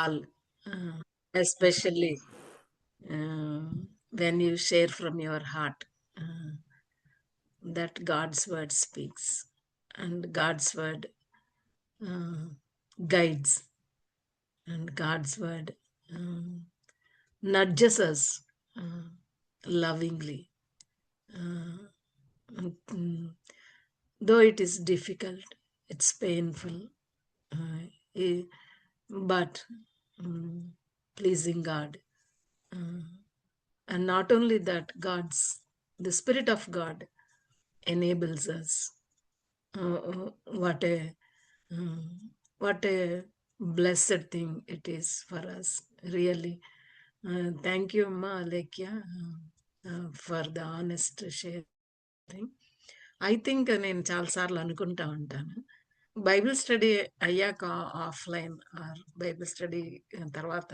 all, especially uh, when you share from your heart, that God's word speaks and God's word uh, guides, and God's word um, nudges us lovingly. Mm, though it is difficult, it's painful, uh, eh, but mm, pleasing God. Uh, and not only that, the Spirit of God enables us. What a what a blessed thing it is for us, really. Thank you, Ma Alekia, for the honest sharing. I think నేను చాలాసార్లు అనుకుంటా ఉంటాను, Bible study అయ్యాక offline or Bible study తర్వాత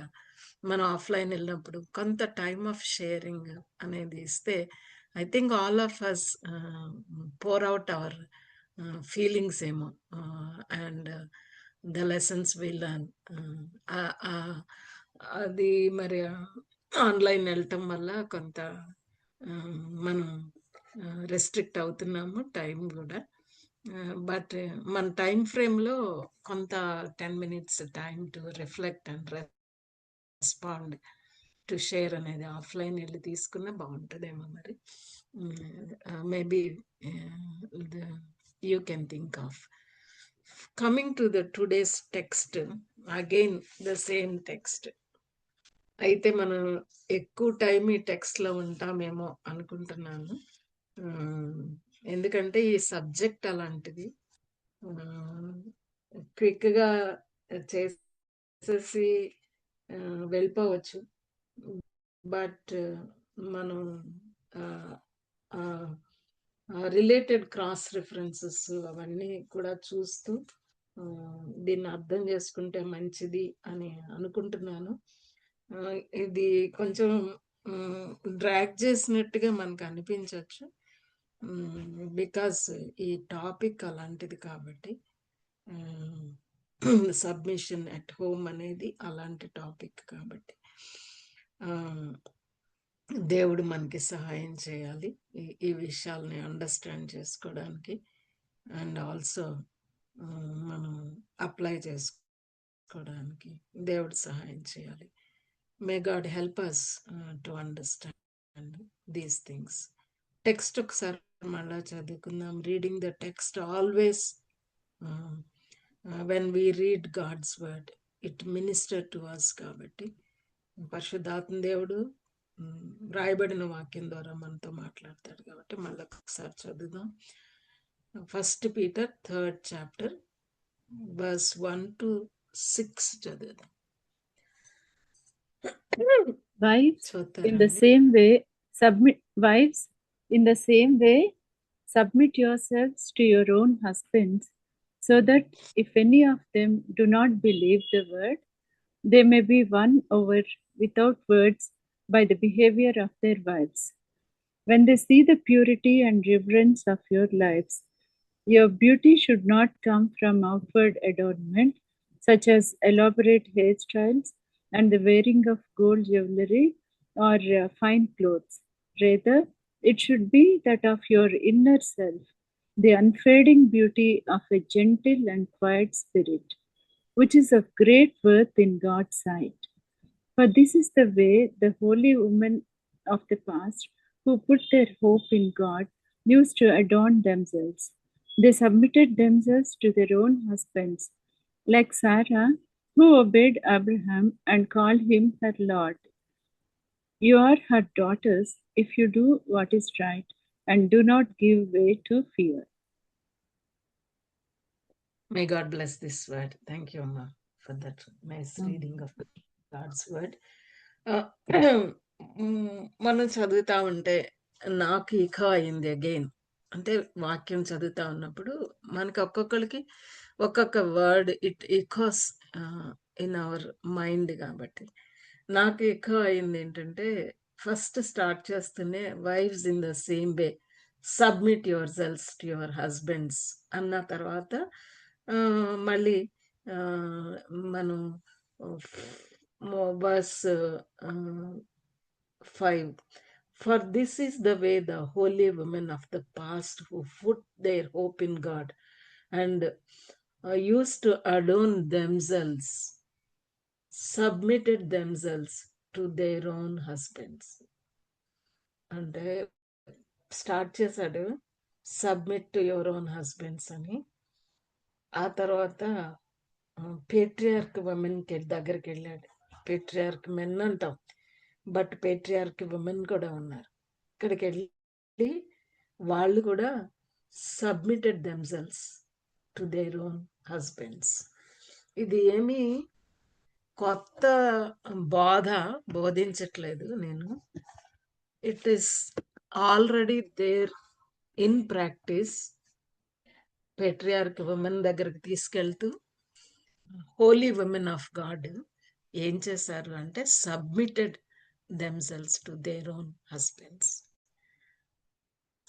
మనం offline వెళ్ళినప్పుడు కొంత time of sharing అనేది ఇస్తే, I think all of us pour out our feelings ఏమో, and the lessons we learn. అది మరి ఆన్లైన్ వెళ్ళటం వల్ల కొంత మనం రెస్ట్రిక్ట్ అవుతున్నాము టైం కూడా. బట్ మన టైం ఫ్రేమ్లో కొంత 10 minutes time to reflect and respond to share అనేది ఆఫ్లైన్ వెళ్ళి తీసుకున్నా బాగుంటుందేమో మరి. Maybe you can think of coming to the today's text. Again the same text. అయితే మనం ఎక్కువ టైం ఈ టెక్స్ట్లో ఉంటామేమో అనుకుంటున్నాను, ఎందుకంటే ఈ సబ్జెక్ట్ అలాంటిది. క్విక్గా చేసేసి వెళ్ళిపోవచ్చు, బట్ మనం రిలేటెడ్ క్రాస్ రిఫరెన్సెస్ అవన్నీ కూడా చూస్తూ దీన్ని అర్థం చేసుకుంటే మంచిది అని అనుకుంటున్నాను. ఇది కొంచెం డ్రాగ్ చేసినట్టుగా మనకు అనిపించవచ్చు, బికాస్ ఈ టాపిక్ అలాంటిది కాబట్టి. సబ్మిషన్ ఎట్ హోమ్ అనేది అలాంటి టాపిక్ కాబట్టి దేవుడు మనకి సహాయం చేయాలి ఈ విషయాల్ని అండర్స్టాండ్ చేసుకోవడానికి, అండ్ ఆల్సో మనం అప్లై చేసుకోవడానికి దేవుడు సహాయం చేయాలి. May God help us to understand these things. Text ఒకసారి మళ్ళా చదువుకుందాం. Reading the text always, when we read God's word it minister to us. కాబట్టి పరిశుద్ధాత్మ దేవుడు రాయబడిన వాక్యం ద్వారా మనతో మాట్లాడతాడు కాబట్టి మళ్ళీ ఒకసారి చదువుదాం. 1 Peter 3rd chapter verse 1 to 6 చదువుదాం. Wives, in the same way, submit yourselves to your own husbands, so that if any of them do not believe the word, they may be won over without words by the behavior of their wives. When they see the purity and reverence of your lives, your beauty should not come from outward adornment, such as elaborate hairstyles and the wearing of gold jewelry or fine clothes. Rather, it should be that of your inner self, the unfading beauty of a gentle and quiet spirit, which is of great worth in God's sight. For this is the way the holy women of the past, who put their hope in God, used to adorn themselves. They submitted themselves to their own husbands, like Sarah, who obeyed Abraham and called him her Lord. You are her daughters if you do what is right and do not give way to fear. May God bless this word. Thank you, Amma, for that nice reading of God's word. మనం చదువుతా ఉంటే నాకు ఇఖో అయింది again. అంటే వాక్యం చదువుతా ఉన్నప్పుడు మనకి ఒక్కొక్కరికి ఒక్కొక్క word it echoes in our mind. కాబట్టి నాకు ఎక్కువ అయింది ఏంటంటే, ఫస్ట్ స్టార్ట్ చేస్తూనే wives in the same way submit yourselves to your husbands అన్న తర్వాత మళ్ళీ మనం verse 5. For this is the way the holy women of the past who put their hope in God and used to adorn themselves, submitted themselves to their own husbands. అంటే start చేశాడు submit to your own husbands అని. ఆ తర్వాత patriarch women దగ్గరికి వెళ్ళాడు. Patriarch men అంటాం, but patriarch women కూడా ఉన్నారు. ఇక్కడికి వెళ్ళి వాళ్ళు కూడా submitted themselves to their own husbands. ఇది ఏమీ కొత్త బోధ బోధించట్లేదు నేను. It is already there in practice. Patriarch women దగ్గరికి తీసుకెళ్తూ హోలీ ఉమెన్ ఆఫ్ గాడ్ ఏం చేశారు అంటే submitted themselves to their own husbands.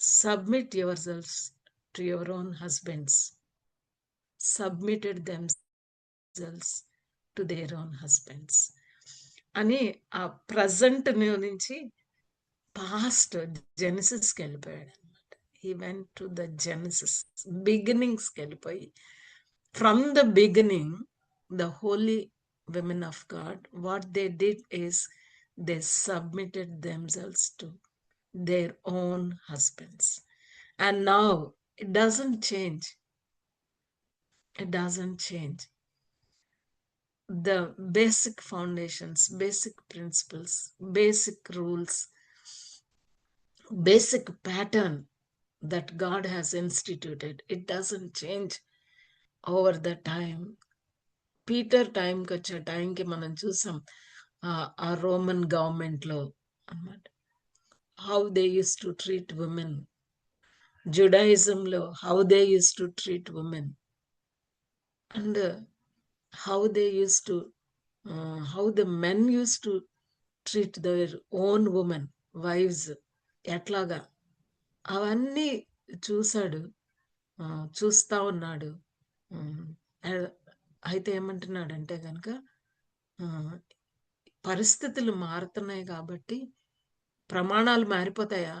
Submit yourselves to your own husbands. Submitted themselves to their own husbands. అని ఆ ప్రజెంట్ నుంచి past జెనిసిస్కి వెళ్ళిపోయాడు అనమాట. He went to the Genesis, బిగినింగ్స్కి వెళ్ళిపోయి from the beginning the holy women of God, what they did is they submitted themselves to their own husbands. And now it doesn't change. It doesn't change. The basic foundations, basic principles, basic rules, basic pattern that God has instituted, it doesn't change over the time. Peter టైంకి వచ్చే టైంకి మనం చూసాం ఆ Roman గవర్నమెంట్లో అన్నమాట, how they used to treat women. జుడాయిజంలో how they used to treat women and how they used to how the men used to treat their own women wives ఎట్లాగా అవన్నీ చూశాడు, చూస్తా ఉన్నాడు. అయితే ఏమంటున్నాడంటే కనుక పరిస్థితులు మారుతున్నాయి కాబట్టి ప్రమాణాలు మారిపోతాయా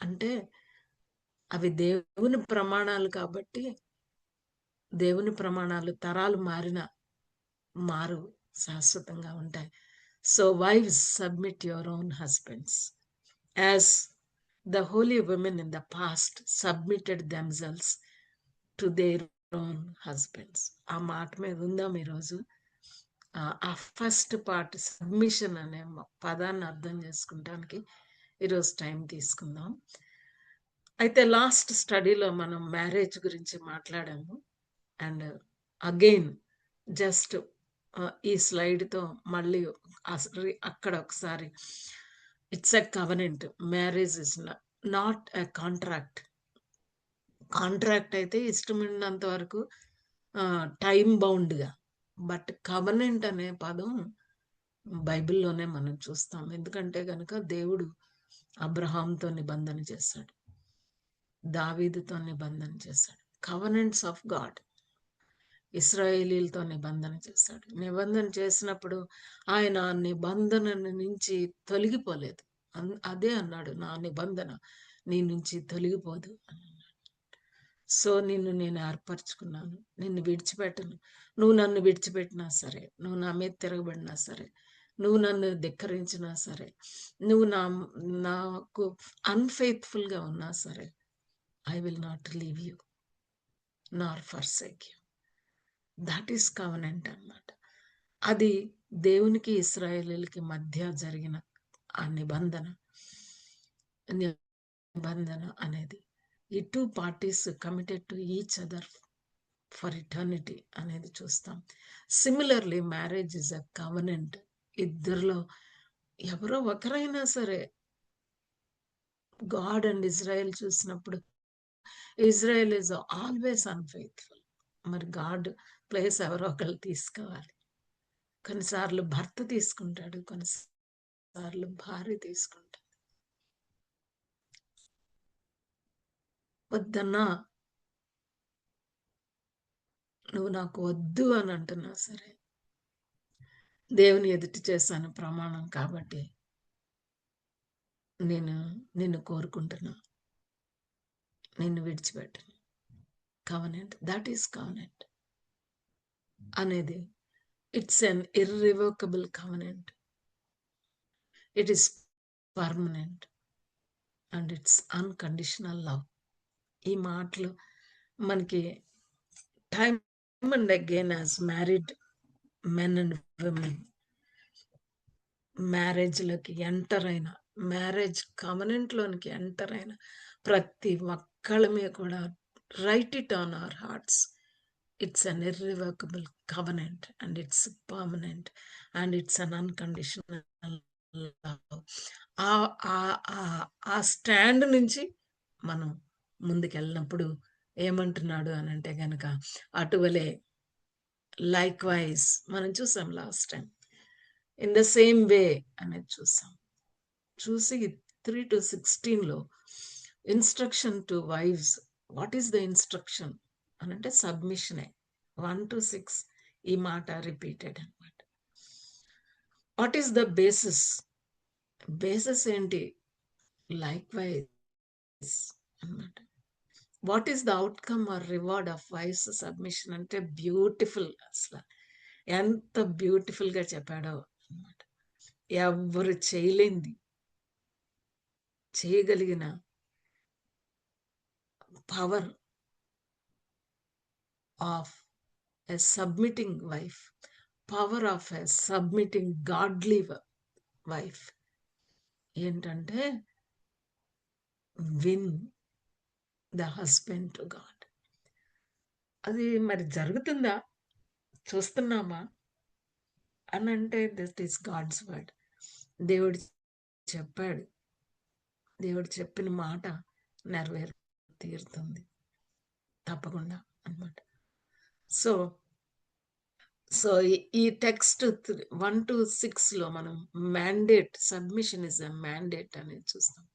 అంటే అవి దేవుని ప్రమాణాలు కాబట్టి దేవుని ప్రమాణాలు తరాలు మారు శాశ్వతంగా ఉంటాయి. So wives submit your own husbands as the holy women in the past submitted themselves to their own husbands. ఆ మాట మీద ఉందాం ఈరోజు. ఆ ఫస్ట్ పార్ట్ సబ్మిషన్ అనే పదాన్ని అర్థం చేసుకుంటానికి ఈరోజు టైం తీసుకుందాం. అయితే లాస్ట్ స్టడీలో మనం మ్యారేజ్ గురించి మాట్లాడాము. అండ్ అగైన్ జస్ట్ ఈ స్లైడ్తో మళ్ళీ అక్కడ ఒకసారి it's a covenant. Marriage is not a contract. Contract అయితే ఇష్టమైనంత వరకు టైం బౌండ్గా, బట్ కవెనెంట్ అనే పదం బైబిల్లోనే మనం చూస్తాం. ఎందుకంటే కనుక దేవుడు అబ్రహాంతో నిబంధన చేశాడు, దావీదుతో నిబంధన చేశాడు. కవెనెంట్స్ ఆఫ్ గాడ్. ఇశ్రాయేలీలతో నిబంధన చేశాడు. నిబంధన చేసినప్పుడు ఆయన నిబంధన నుంచి తొలగిపోలేదు. అదే అన్నాడు, నా నిబంధన నీ నుంచి తొలగిపోదు అని. సో నిన్ను నేను ఏర్పరచుకున్నాను, నిన్ను విడిచిపెట్టను. నువ్వు నన్ను విడిచిపెట్టినా సరే, నువ్వు నా మీద తిరగబడినా సరే, నువ్వు నన్ను ధిక్కరించినా సరే, నువ్వు నాకు అన్ఫెయిత్ఫుల్గా ఉన్నా సరే, I will not leave you Nar forsake you. That is covenant అన్నమాట. అది దేవునికి ఇశ్రాయేలీయులకి మధ్య జరిగిన ఆ నిబంధన అనేది ఈ two parties committed to each other for eternity అనేది చూస్తాం. Similarly marriage is a covenant. ఇద్దరిలో ఎవరో ఒకరైనా సరే, గాడ్ అండ్ ఇజ్రాయెల్ చూసినప్పుడు ఇజ్రాయెల్ ఈజ్ ఆల్వేస్ అన్ఫెయిత్ఫుల్. మరి గాడ్ ప్లేస్ ఎవరో ఒకళ్ళు తీసుకోవాలి. కొన్నిసార్లు భర్త తీసుకుంటాడు, కొన్నిసార్లు భార్య తీసుకుంటాడు. వద్దన్నా నువ్వు నాకు వద్దు అని అంటున్నా సరే, దేవుని ఎదుట చేశాను ప్రమాణం కాబట్టి నేను నిన్ను కోరుకుంటున్నా, నిన్ను విడిచిపెట్టను. కవనెంట్, దట్ ఈస్ కవనెంట్ అనేది. It's an irrevocable covenant. It is permanent and it's unconditional love. ఈ మాటలు మనకి time and again as married men and women మ్యారేజ్లోకి ఎంటర్ అయిన, మ్యారేజ్ కవనెంట్లోనికి ఎంటర్ అయిన ప్రతి ఒక్కళ్ళ మీద కూడా write it on our hearts. It's an irrevocable covenant and it's permanent and it's an unconditional love. ఆ స్టాండ్ నుంచి మనం ముందుకెళ్ళినప్పుడు ఏమంటున్నాడు అని అంటే గనక, అటువలే లైక్ వైజ్ మనం చూసాం last time, in the same way అనేది చూసాం. చూసి 3 to 16లో instruction to wives. What is the instruction అని అంటే సబ్మిషనే. 1 to 6 ఈ మాట రిపీటెడ్ అనమాట. What is the basis? Basis ఏంటి? లైక్ వైజ్ అనమాట. What is the outcome or reward of wife's submission అంటే బ్యూటిఫుల్. అసలు ఎంత బ్యూటిఫుల్గా చెప్పాడో అనమాట. ఎవరు చేయలేంది చేయగలిగిన power of a submitting wife, power of a submitting godly wife ఏంటంటే win the husband to God. అది మరి జరుగుతుందా, చూస్తున్నామా అని అంటే దిస్ ఈస్ గాడ్స్ వర్డ్. దేవుడు చెప్పాడు, దేవుడు చెప్పిన మాట నెరవేరు తీరుతుంది తప్పకుండా అన్నమాట. సో ఈ టెక్స్ట్ 1 to 6లో మనం mandate, submission is a mandate అనేది చూస్తాం.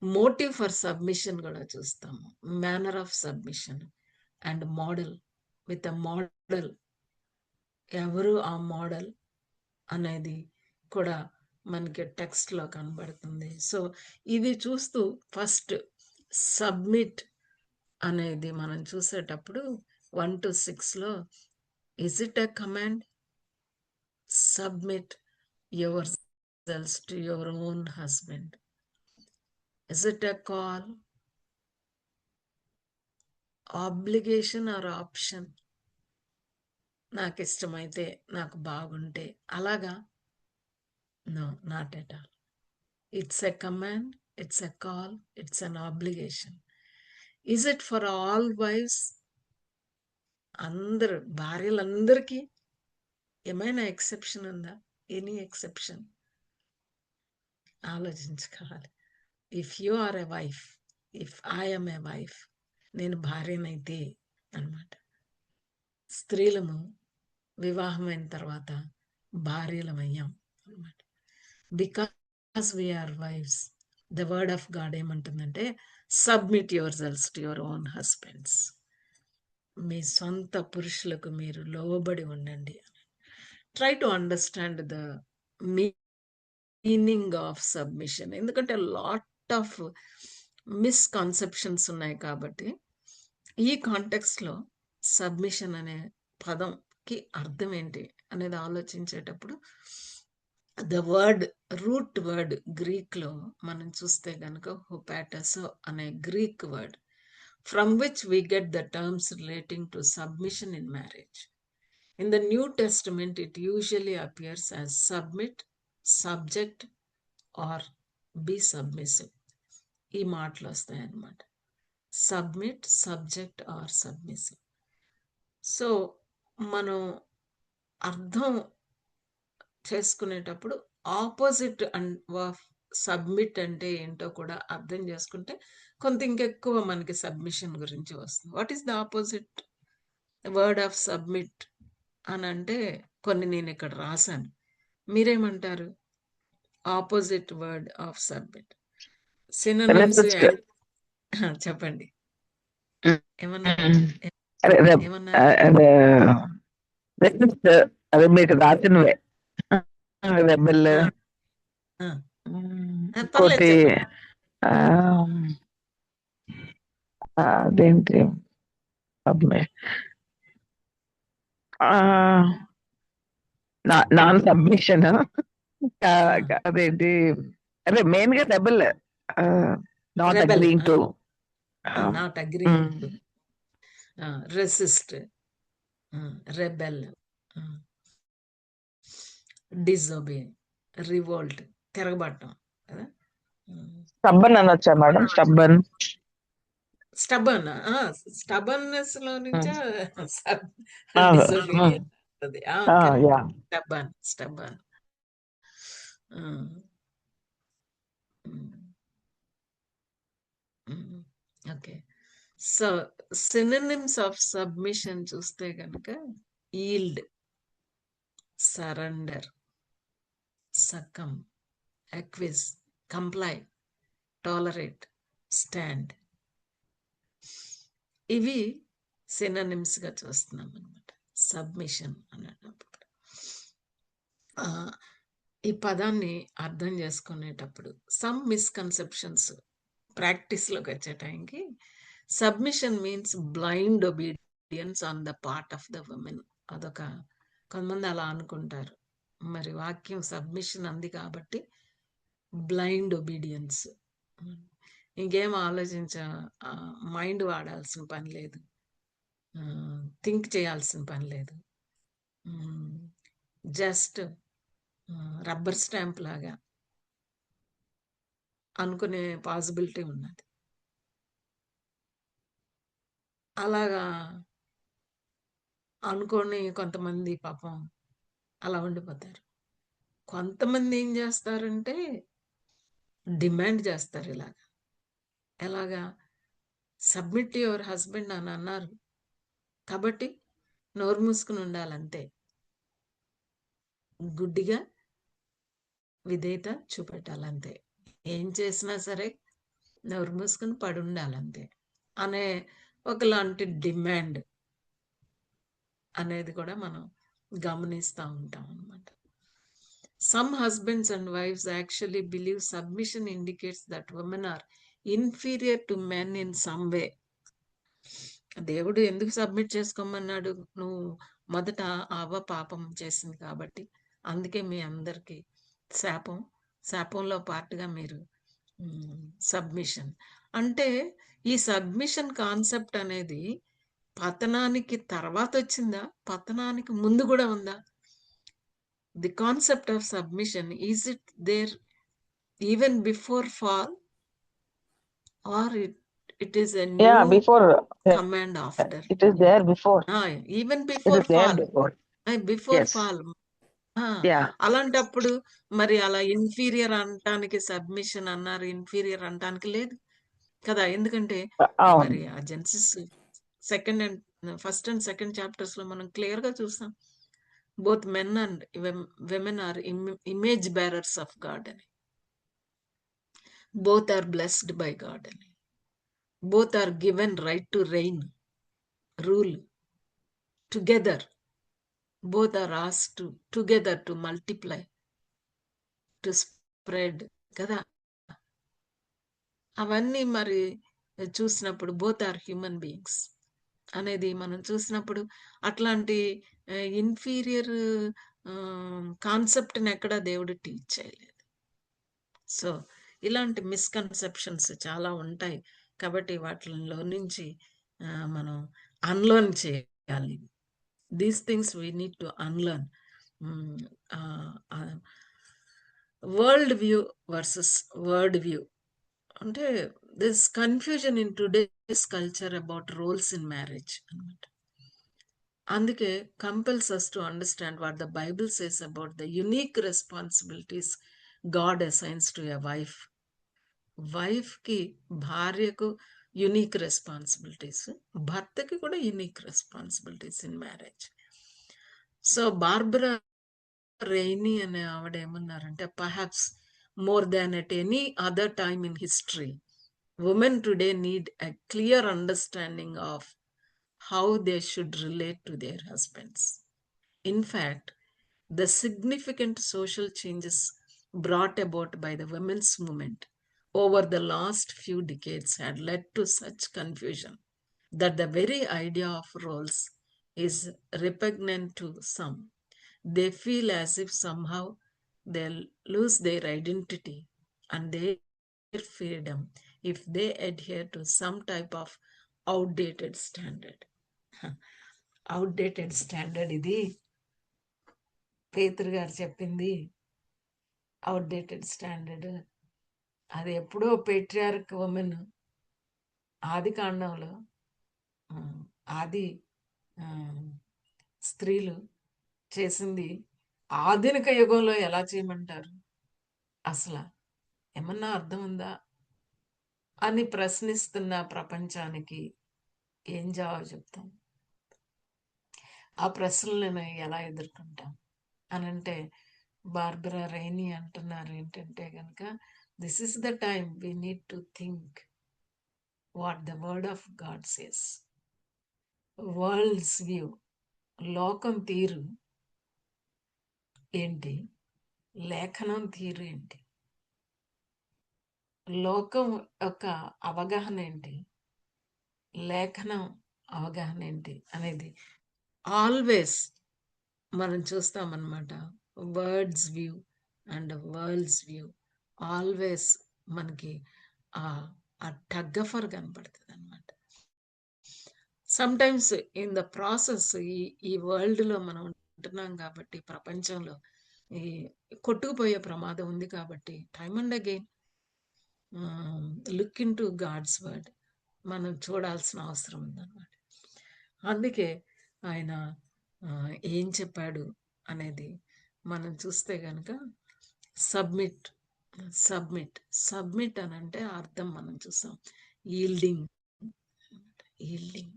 మోటివ్ ఫర్ సబ్మిషన్ కూడా చూస్తాము. Manner of submission and model. With a model, ఎవరు ఆ మోడల్ అనేది కూడా మనకి టెక్స్ట్లో కనబడుతుంది. సో ఇది చూస్తూ ఫస్ట్ సబ్మిట్ అనేది మనం చూసేటప్పుడు 1 to 6లో, is it a command? Submit yourselves to your own husband. Is it a call, obligation or option? నాకు ఇష్టమైతే, నాకు బాగుంటే అలాగా? No, not at all. It's a command, it's a call, it's an obligation. Is it for all wives? అందరు భార్యలందరికీ ఏమైనా exception ఉందా? Any exception? ఆలోచించుకోవాలి. If you are a wife, if I am a wife, నేను భార్యనైతే అన్నమాట. స్త్రీలము వివాహమైన తర్వాత భార్యలమయ్యాం అన్నమాట. Because we are wives, the word of God ఏమంటుందంటే, submit yourselves to your own husbands. మీ సొంత పురుషులకు మీరు లోబడి ఉండండి. Try to understand the meaning of submission. ఎందుకంటే లాట్ ఆఫ్ మిస్కన్సెప్షన్స్ ఉన్నాయి కాబట్టి ఈ కాంటెక్స్ట్లో సబ్మిషన్ అనే పదంకి అర్థం ఏంటి అనేది ఆలోచించేటప్పుడు ద వర్డ్, రూట్ వర్డ్ గ్రీక్లో మనం చూస్తే కనుక హుపాటసో అనే Greek word, from which we get the terms relating to submission in marriage. In the New Testament, it usually appears as submit, subject, or be submissive. ఈ మాటలు వస్తాయి అన్నమాట. Submit, subject or submissive. So మనం అర్థం చేసుకునేటప్పుడు opposite of submit అంటే ఏంటో కూడా అర్థం చేసుకుంటే కొంత ఇంకెక్కువ మనకి సబ్మిషన్ గురించి వస్తుంది. What is the opposite word of submit అని అంటే కొన్ని నేను ఇక్కడ రాశాను, మీరేమంటారు? Opposite word of submit synonyms చెప్పండి. ఏమన్నా అదే ఏమన్నారు? అదే రెసిస్ట్, అదే మీకు రాసినవే. రెబెల్, ఆ, ఆ. పర్లేదు ఇంకోటి చెప్పండి. అదేంటి నాన్ సబ్మిషన్, అదేంటి అదే మెయిన్ గా rebel, not rebel, agreeing to. Not agreeing to, resist, rebel, disobey, revolt, తిరగబడటం కదా. స్టబ్బన్ అనొచ్చా మేడం? స్టబ్బన్, స్టబన్, స్టబన్నెస్ లో నుంచే యా. డిసోబీడియన్స్ వస్తుంది. Stubborn, stubborn. Okay. So synonyms of submission చూస్తే కనుక yield, surrender, succumb, acquiesce, comply, tolerate, stand. ఇవి సినోనిమ్స్ గా చూస్తున్నాం అనమాట సబ్మిషన్ అన్నప్పుడు. ఈ పదాన్ని అర్థం చేసుకునేటప్పుడు సమ్ మిస్కన్సెప్షన్స్ ప్రాక్టీస్లోకి వచ్చే టైంకి, submission means blind obedience on the part of the women. అదొక కొంతమంది అలా అనుకుంటారు. మరి వాక్యం సబ్మిషన్ అంది కాబట్టి బ్లైండ్ ఒబీడియన్స్, ఇంకేం ఆలోచించ మైండ్ వాడాల్సిన పని లేదు, థింక్ చేయాల్సిన పని లేదు, జస్ట్ రబ్బర్ స్టాంప్ లాగా అనుకునే పాసిబిలిటీ ఉన్నది. అలాగా అనుకోని కొంతమంది పాపం అలా ఉండిపోతారు. కొంతమంది ఏం చేస్తారంటే డిమాండ్ చేస్తారు ఇలాగా. ఎలాగా? సబ్మిట్ యువర్ హస్బెండ్ అని అన్నారు కాబట్టి నోరు మూసుకుని ఉండాలంతే, గుడ్డిగా విధేయత చూపెట్టాలంతే, ఏం చేసినా సరే నోరు మూసుకుని పడి ఉండాలంతే అనే ఒకలాంటి డిమాండ్ అనేది కూడా మనం గమనిస్తూ ఉంటాం అన్నమాట. Some husbands and wives actually believe submission indicates that women are inferior to men in some way. దేవుడు ఎందుకు సబ్మిట్ చేసుకోమన్నాడు? నువ్వు మొదట అవ్వ పాపం చేసింది కాబట్టి, అందుకే మీ అందరికీ శాపంలో పార్ట్గా మీరు సబ్మిషన్ అంటే, ఈ సబ్మిషన్ కాన్సెప్ట్ అనేది పతనానికి తర్వాత వచ్చిందా, పతనానికి ముందు కూడా ఉందా? The concept of submission, is it there even before fall, or it is a new before, command after? It is there before, Even it before is there fall. Before. Before yes, fall. Yeah. అలాంటప్పుడు మరి అలా inferior అనటానికి submission అన్నారు, inferior అనటానికి లేదు కదా. ఎందుకంటే మరి ఆ Genesis first and second chapters లో మనం క్లియర్ గా చూస్తాం, both men and women are image bearers of God అని, both are blessed by God అని, both are given right to reign, rule together, both are asked together to multiply, to spread కదా. అవన్నీ మరి చూసినప్పుడు both are human beings అనేది మనం చూసినప్పుడు అట్లాంటి ఇన్ఫీరియర్ కాన్సెప్ట్ని ఎక్కడ దేవుడు టీచ్ చేయలేదు. సో ఇలాంటి మిస్కన్సెప్షన్స్ చాలా ఉంటాయి కాబట్టి వాటిలో నుంచి మనం అన్లర్న్ చేయాలి. These things we need to unlearn. World view versus word view. అంటే this confusion in today's culture about roles in marriage. అందుకే compels us to understand what the Bible says about the unique responsibilities God assigns to a wife. వైఫ్కి, భార్యకు unique responsibilities, భర్తకి కూడా unique responsibilities in marriage. So Barbara rainy అనే ఆవిడ ఏమన్నారంటే, perhaps more than at any other time in history, women today need a clear understanding of how they should relate to their husbands. In fact, the significant social changes brought about by the women's movement over the last few decades had led to such confusion that the very idea of roles is repugnant to some. They feel as if somehow they'll lose their identity and their freedom if they adhere to some type of outdated standard. Outdated standard ఇది పేతురు గారు చెప్పింది. Outdated standard అది ఎప్పుడో పేట్రియార్క్ women ఆది కాండంలో ఆది స్త్రీలు చేసింది ఆధునిక యుగంలో ఎలా చేయమంటారు, అసలు ఏమన్నా అర్థం ఉందా అని ప్రశ్నిస్తున్న ప్రపంచానికి ఏం జవాబు చెప్తాం? ఆ ప్రశ్నలను ఎలా ఎదుర్కొంటాం అని అంటే బార్బరా రైనీ అంటున్నారు ఏంటంటే కనుక this is the time we need to think what the word of God says. World's view, లోకం తీరు ఏంటి, లేఖనం తీరు ఏంటి, లోకం యొక్క అవగాహన ఏంటి, లేఖనం అవగాహన ఏంటి అనేది ఆల్వేస్ మనం చూస్తామన్నమాట. Words view and worlds view always మనకి ఆ టగ్గఫర్ కనపడుతుంది అనమాట. సమ్టైమ్స్ ఇన్ ద ప్రాసెస్ ఈ వరల్డ్లో మనం ఉంటున్నాం కాబట్టి, ప్రపంచంలో ఈ కొట్టుకుపోయే ప్రమాదం ఉంది కాబట్టి time and again look into God's word మనం చూడాల్సిన అవసరం ఉందన్నమాట. అందుకే ఆయన ఏం చెప్పాడు అనేది మనం చూస్తే కనుక సబ్మిట్ సబ్మిట్ సబ్మిట్ అని అంటే అర్థం మనం చూసాం, yielding yielding,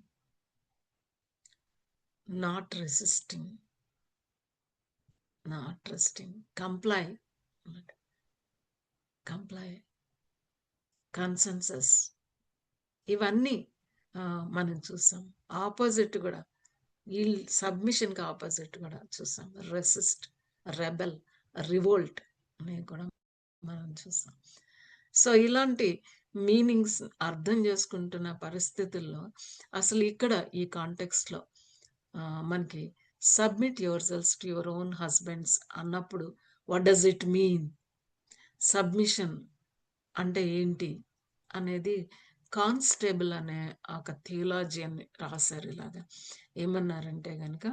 not resisting, not resisting, comply comply, consensus, ఇవన్నీ మనం చూసాం. ఆపోజిట్ కూడా ఈ సబ్మిషన్కి ఆపోజిట్ కూడా చూసాం, రెసిస్ట్, రెబెల్, రివోల్ట్ అనేవి కూడా మనం చూసాం. సో ఇలాంటి మీనింగ్స్ అర్థం చేసుకుంటున్న పరిస్థితుల్లో అసలు ఇక్కడ ఈ కాంటెక్స్ట్లో మనకి submit yourselves to your own husbands అన్నప్పుడు what does it mean, submission అంటే ఏంటి అనేది కాన్స్టేబుల్ అనే ఒక థియాలజియన్ రాశారు. ఇలాగా ఏమన్నారంటే కనుక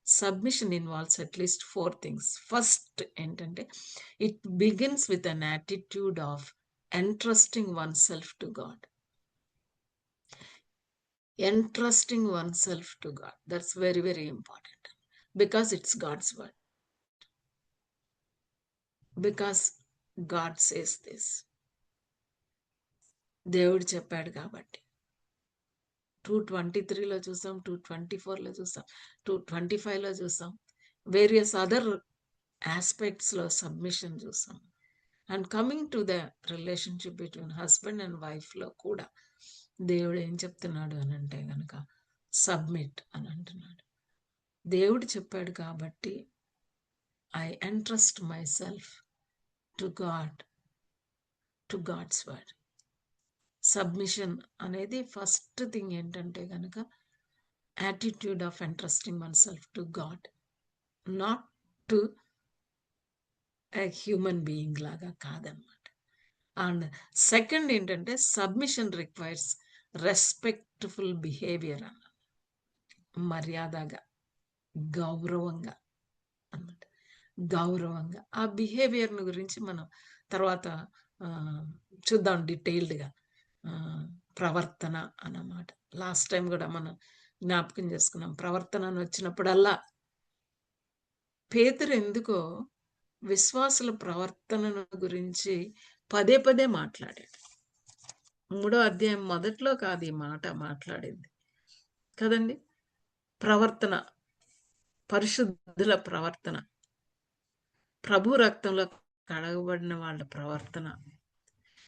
submission involves at least 4 things. First ఏంటంటే it begins with an attitude of entrusting oneself to God. Entrusting oneself to God. That's very, very important because it's God's word. Because God says this. దేవుడు చెప్పాడు కాబట్టి. 2:23లో చూసాం, 2:24లో చూసాం, 2:25లో చూసాం, various other ఆస్పెక్ట్స్లో submission చూసాం. And coming to the relationship between husband and వైఫ్లో కూడా దేవుడు ఏం చెప్తున్నాడు అని అంటే కనుక సబ్మిట్ అని అంటున్నాడు. దేవుడు చెప్పాడు కాబట్టి I entrust myself to God, to God's word. Submission అనేది ఫస్ట్ థింగ్ ఏంటంటే కనుక attitude of entrusting oneself to God, not to a human being లాగా కాదనమాట. అండ్ సెకండ్ ఏంటంటే సబ్మిషన్ రిక్వైర్స్ రెస్పెక్ట్ఫుల్ బిహేవియర్ అన్న, మర్యాదగా, గౌరవంగా అన్నమాట, గౌరవంగా. ఆ బిహేవియర్ని గురించి మనం తర్వాత చూద్దాం డీటెయిల్డ్గా. ప్రవర్తన అన్నమాట లాస్ట్ టైం కూడా మనం జ్ఞాపకం చేసుకున్నాం. ప్రవర్తన అని వచ్చినప్పుడల్లా పేతురు ఎందుకో విశ్వాసుల ప్రవర్తనను గురించి పదే పదే మాట్లాడాడు. 3వ అధ్యాయం మొదట్లో కాదు ఈ మాట మాట్లాడింది కదండి. ప్రవర్తన, పరిశుద్ధుల ప్రవర్తన, ప్రభు రక్తంలో కడగబడిన వాళ్ళ ప్రవర్తన,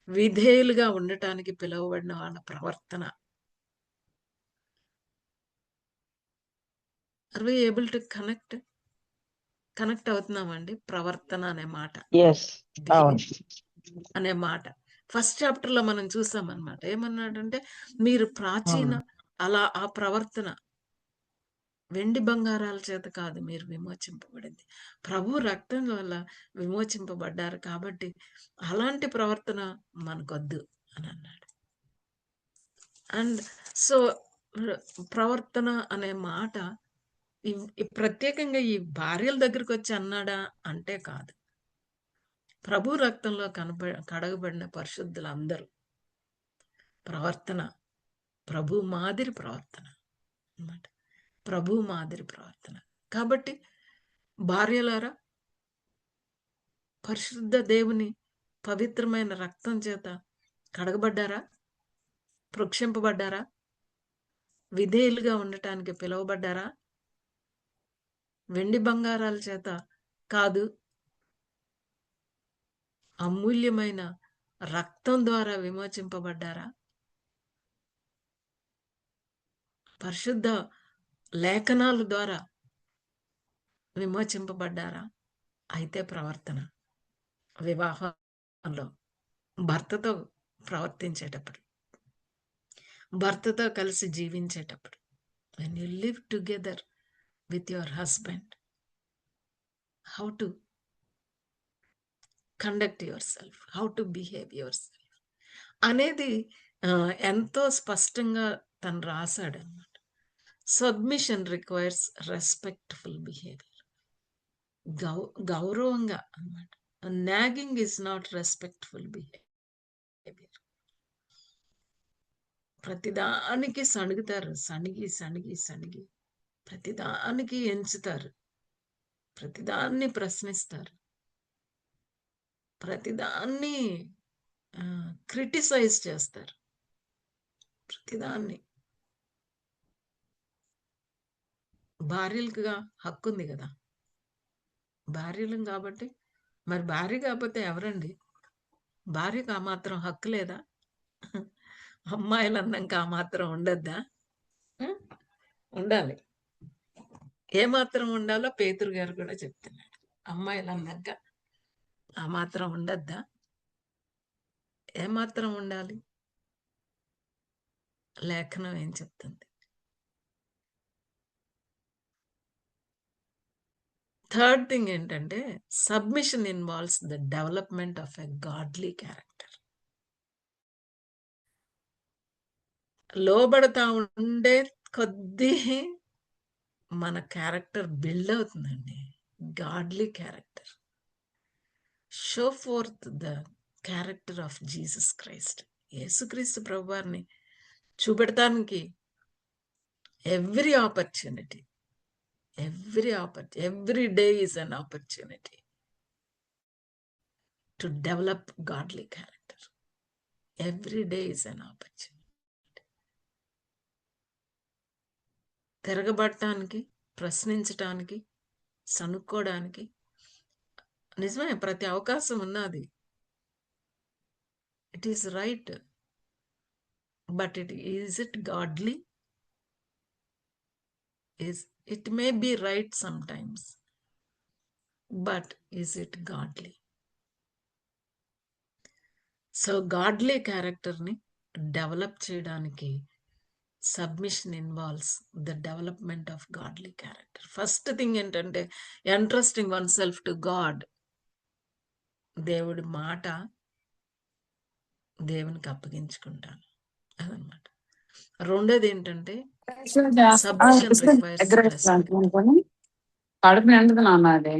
విధేయులుగా ఉండటానికి పిలువబడిన వాళ్ళ ప్రవర్తన, are we able to connect అవుతున్నామండి? ప్రవర్తన అనే మాట, ఎస్, అవును. అనే మాట ఫస్ట్ చాప్టర్ లో మనం చూసామన్నమాట. ఏమన్నాడంటే, మీరు ప్రాచీన అలా ఆ ప్రవర్తన వెండి బంగారాల చేత కాదు మీరు విమోచింపబడింది, ప్రభు రక్తం వల్ల విమోచింపబడ్డారు. కాబట్టి అలాంటి ప్రవర్తన మనకొద్దు అని అన్నాడు. అండ్ సో ప్రవర్తన అనే మాట ప్రత్యేకంగా ఈ భార్యల దగ్గరికి వచ్చి అన్నాడా అంటే కాదు. ప్రభు రక్తంలో కడగబడిన పరిశుద్ధులందరూ ప్రవర్తన ప్రభు మాదిరి ప్రవర్తన అన్నమాట. ప్రభు మాదిరి ప్రవర్తన. కాబట్టి భార్యలారా, పరిశుద్ధ దేవుని పవిత్రమైన రక్తం చేత కడగబడ్డారా? ప్రోక్షింపబడ్డారా? విధేయులుగా ఉండటానికి పిలువబడ్డారా? వెండి బంగారాల చేత కాదు, అమూల్యమైన రక్తం ద్వారా విమోచింపబడ్డారా? పరిశుద్ధ లేఖనాల ద్వారా విమోచింపబడ్డారా? అయితే ప్రవర్తన వివాహంలో భర్తతో ప్రవర్తించేటప్పుడు, భర్తతో కలిసి జీవించేటప్పుడు, when you live together with your husband, how to conduct yourself, how to behave yourself అనేది ఎంతో స్పష్టంగా తను రాశాడు అన్నమాట. Submission requires respectful behaviour. గౌరవంగా అన్నమాట. Nagging is not respectful behaviour. ప్రతిదానికి సణుగుతారు, సణిగి ప్రతిదానికి ఎంచుతారు, ప్రతిదాన్ని ప్రశ్నిస్తారు, ప్రతిదాన్ని క్రిటిసైజ్ చేస్తారు, ప్రతిదాన్ని. భార్యలుగా హక్కు ఉంది కదా, భార్యలు కాబట్టి. మరి భార్య కాకపోతే ఎవరండి? భార్యకు ఆ మాత్రం హక్కు లేదా? అమ్మాయిలు అన్నాక ఆ మాత్రం ఉండద్దా? ఉండాలి. ఏమాత్రం ఉండాలో పేతురు గారు కూడా చెప్తున్నాడు. అమ్మాయిలు అన్నాక ఆ మాత్రం ఉండద్దా? ఏమాత్రం ఉండాలి? లేఖనం ఏం చెప్తుంది? థర్డ్ థింగ్ ఏంటంటే, submission involves the development of a godly character. లోబడతా ఉండే కొద్దీ మన క్యారెక్టర్ బిల్డ్ అవుతుందండి. Godly character. Show forth the character of Jesus Christ. యేసుక్రీస్తు ప్రభువారిని చూపెడటానికి every opportunity, every day is an opportunity to develop godly character. Every day is an opportunity. తిరగబడటానికి, ప్రశ్నించటానికి, సనుక్కోవడానికి నిజమే ప్రతి అవకాశం ఉన్నది. It is right, but is it godly? It may be right sometimes, but is it godly? So godly క్యారెక్టర్ని develop చేయడానికి submission involves the development of godly character. First thing ఏంటంటే, ఎంట్రస్టింగ్ oneself to God. దేవుడి మాట దేవునికి అప్పగించుకుంటాను అదనమాట. రెండోది ఏంటంటే, submission requires respect. కడుపు నిండుది నాన్న, అదే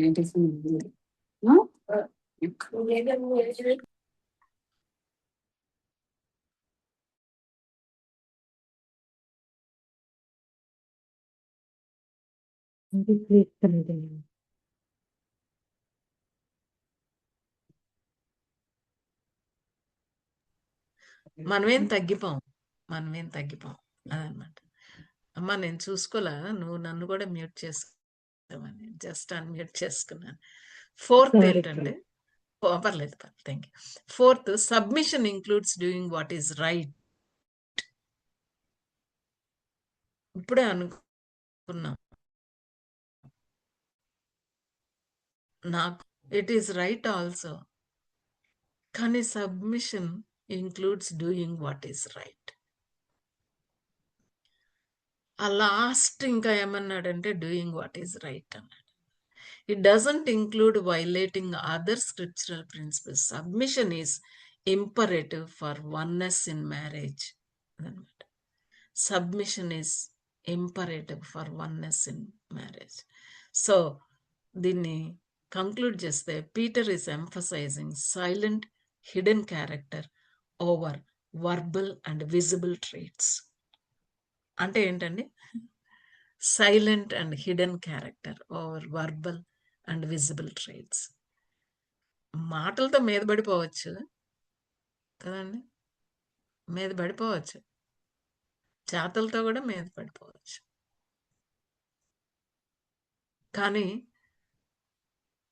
మనమేం తగ్గిపోం అదనమాట. అమ్మ నేను చూసుకోలే, నువ్వు నన్ను కూడా మ్యూట్ చేసుకోమని జస్ట్ అన్మ్యూట్ చేసుకున్నాను. ఫోర్త్ ఏంటంటే, పర్లేదు thank you. Fourth, submission includes doing what is right. ఇప్పుడే అనుకున్నాం, నాకు ఇట్ ఈస్ రైట్ ఆల్సో. కానీ submission includes doing what is right. ఆ లాస్ట్ ఇంకా ఏమన్నాడంటే డూయింగ్ వాట్ ఈస్ రైట్ అన్నాడు. It doesn't include violating other scriptural principles. Submission is imperative for oneness in marriage. Submission is imperative for oneness in marriage. So, దీన్ని conclude చేస్తే Peter is emphasizing silent, hidden character over verbal and visible traits. అంటే ఏంటండి? Silent and hidden character over verbal and visible traits. మాటలతో మీద పడిపోవచ్చు కదండి, మీద పడిపోవచ్చు, చేతలతో కూడా మీద పడిపోవచ్చు. కానీ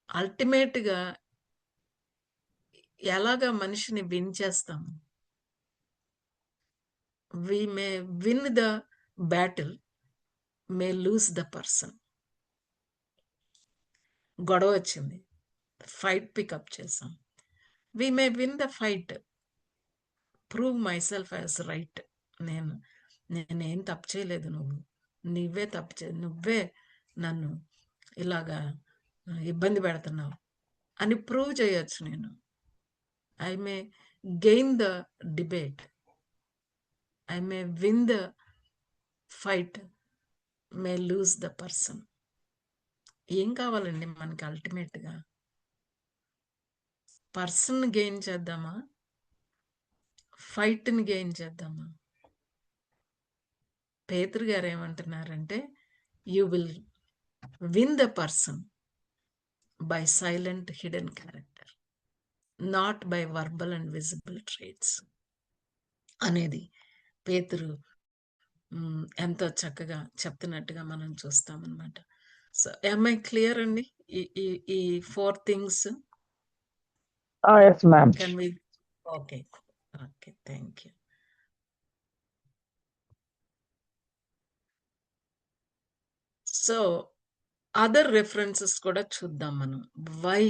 అల్టిమేట్గా ఎలాగా మనిషిని విన్ చేస్తాము? We may win the battle, may lose the person. గొడవ వచ్చింది, ఫైట్ పికప్ చేసాం. We may win the fight, prove myself as right. నేనేం తప్పు చేయలేదు, నువ్వే తప్పు నువ్వే నన్ను ఇలాగా ఇబ్బంది పెడుతున్నావు అని ప్రూవ్ చేయొచ్చు నేను. I may gain the debate, I may win the fight, May lose the person. ఏం కావాలండి మనకి అల్టిమేట్గా? పర్సన్ గెయిన్ చేద్దామా, ఫైట్ని గెయిన్ చేద్దామా? పేతురు గారు ఏమంటున్నారంటే, you will win the person by silent hidden character, not by verbal and visible traits అనేది పేతురు ఎంతో చక్కగా చెప్తున్నట్టుగా మనం చూస్తామన్నమాట. సో am I క్లియర్ అండి ఈ 4 things? Yes, ma'am. Can we? Okay, thank you. So other references కూడా చూద్దాం మనం. వై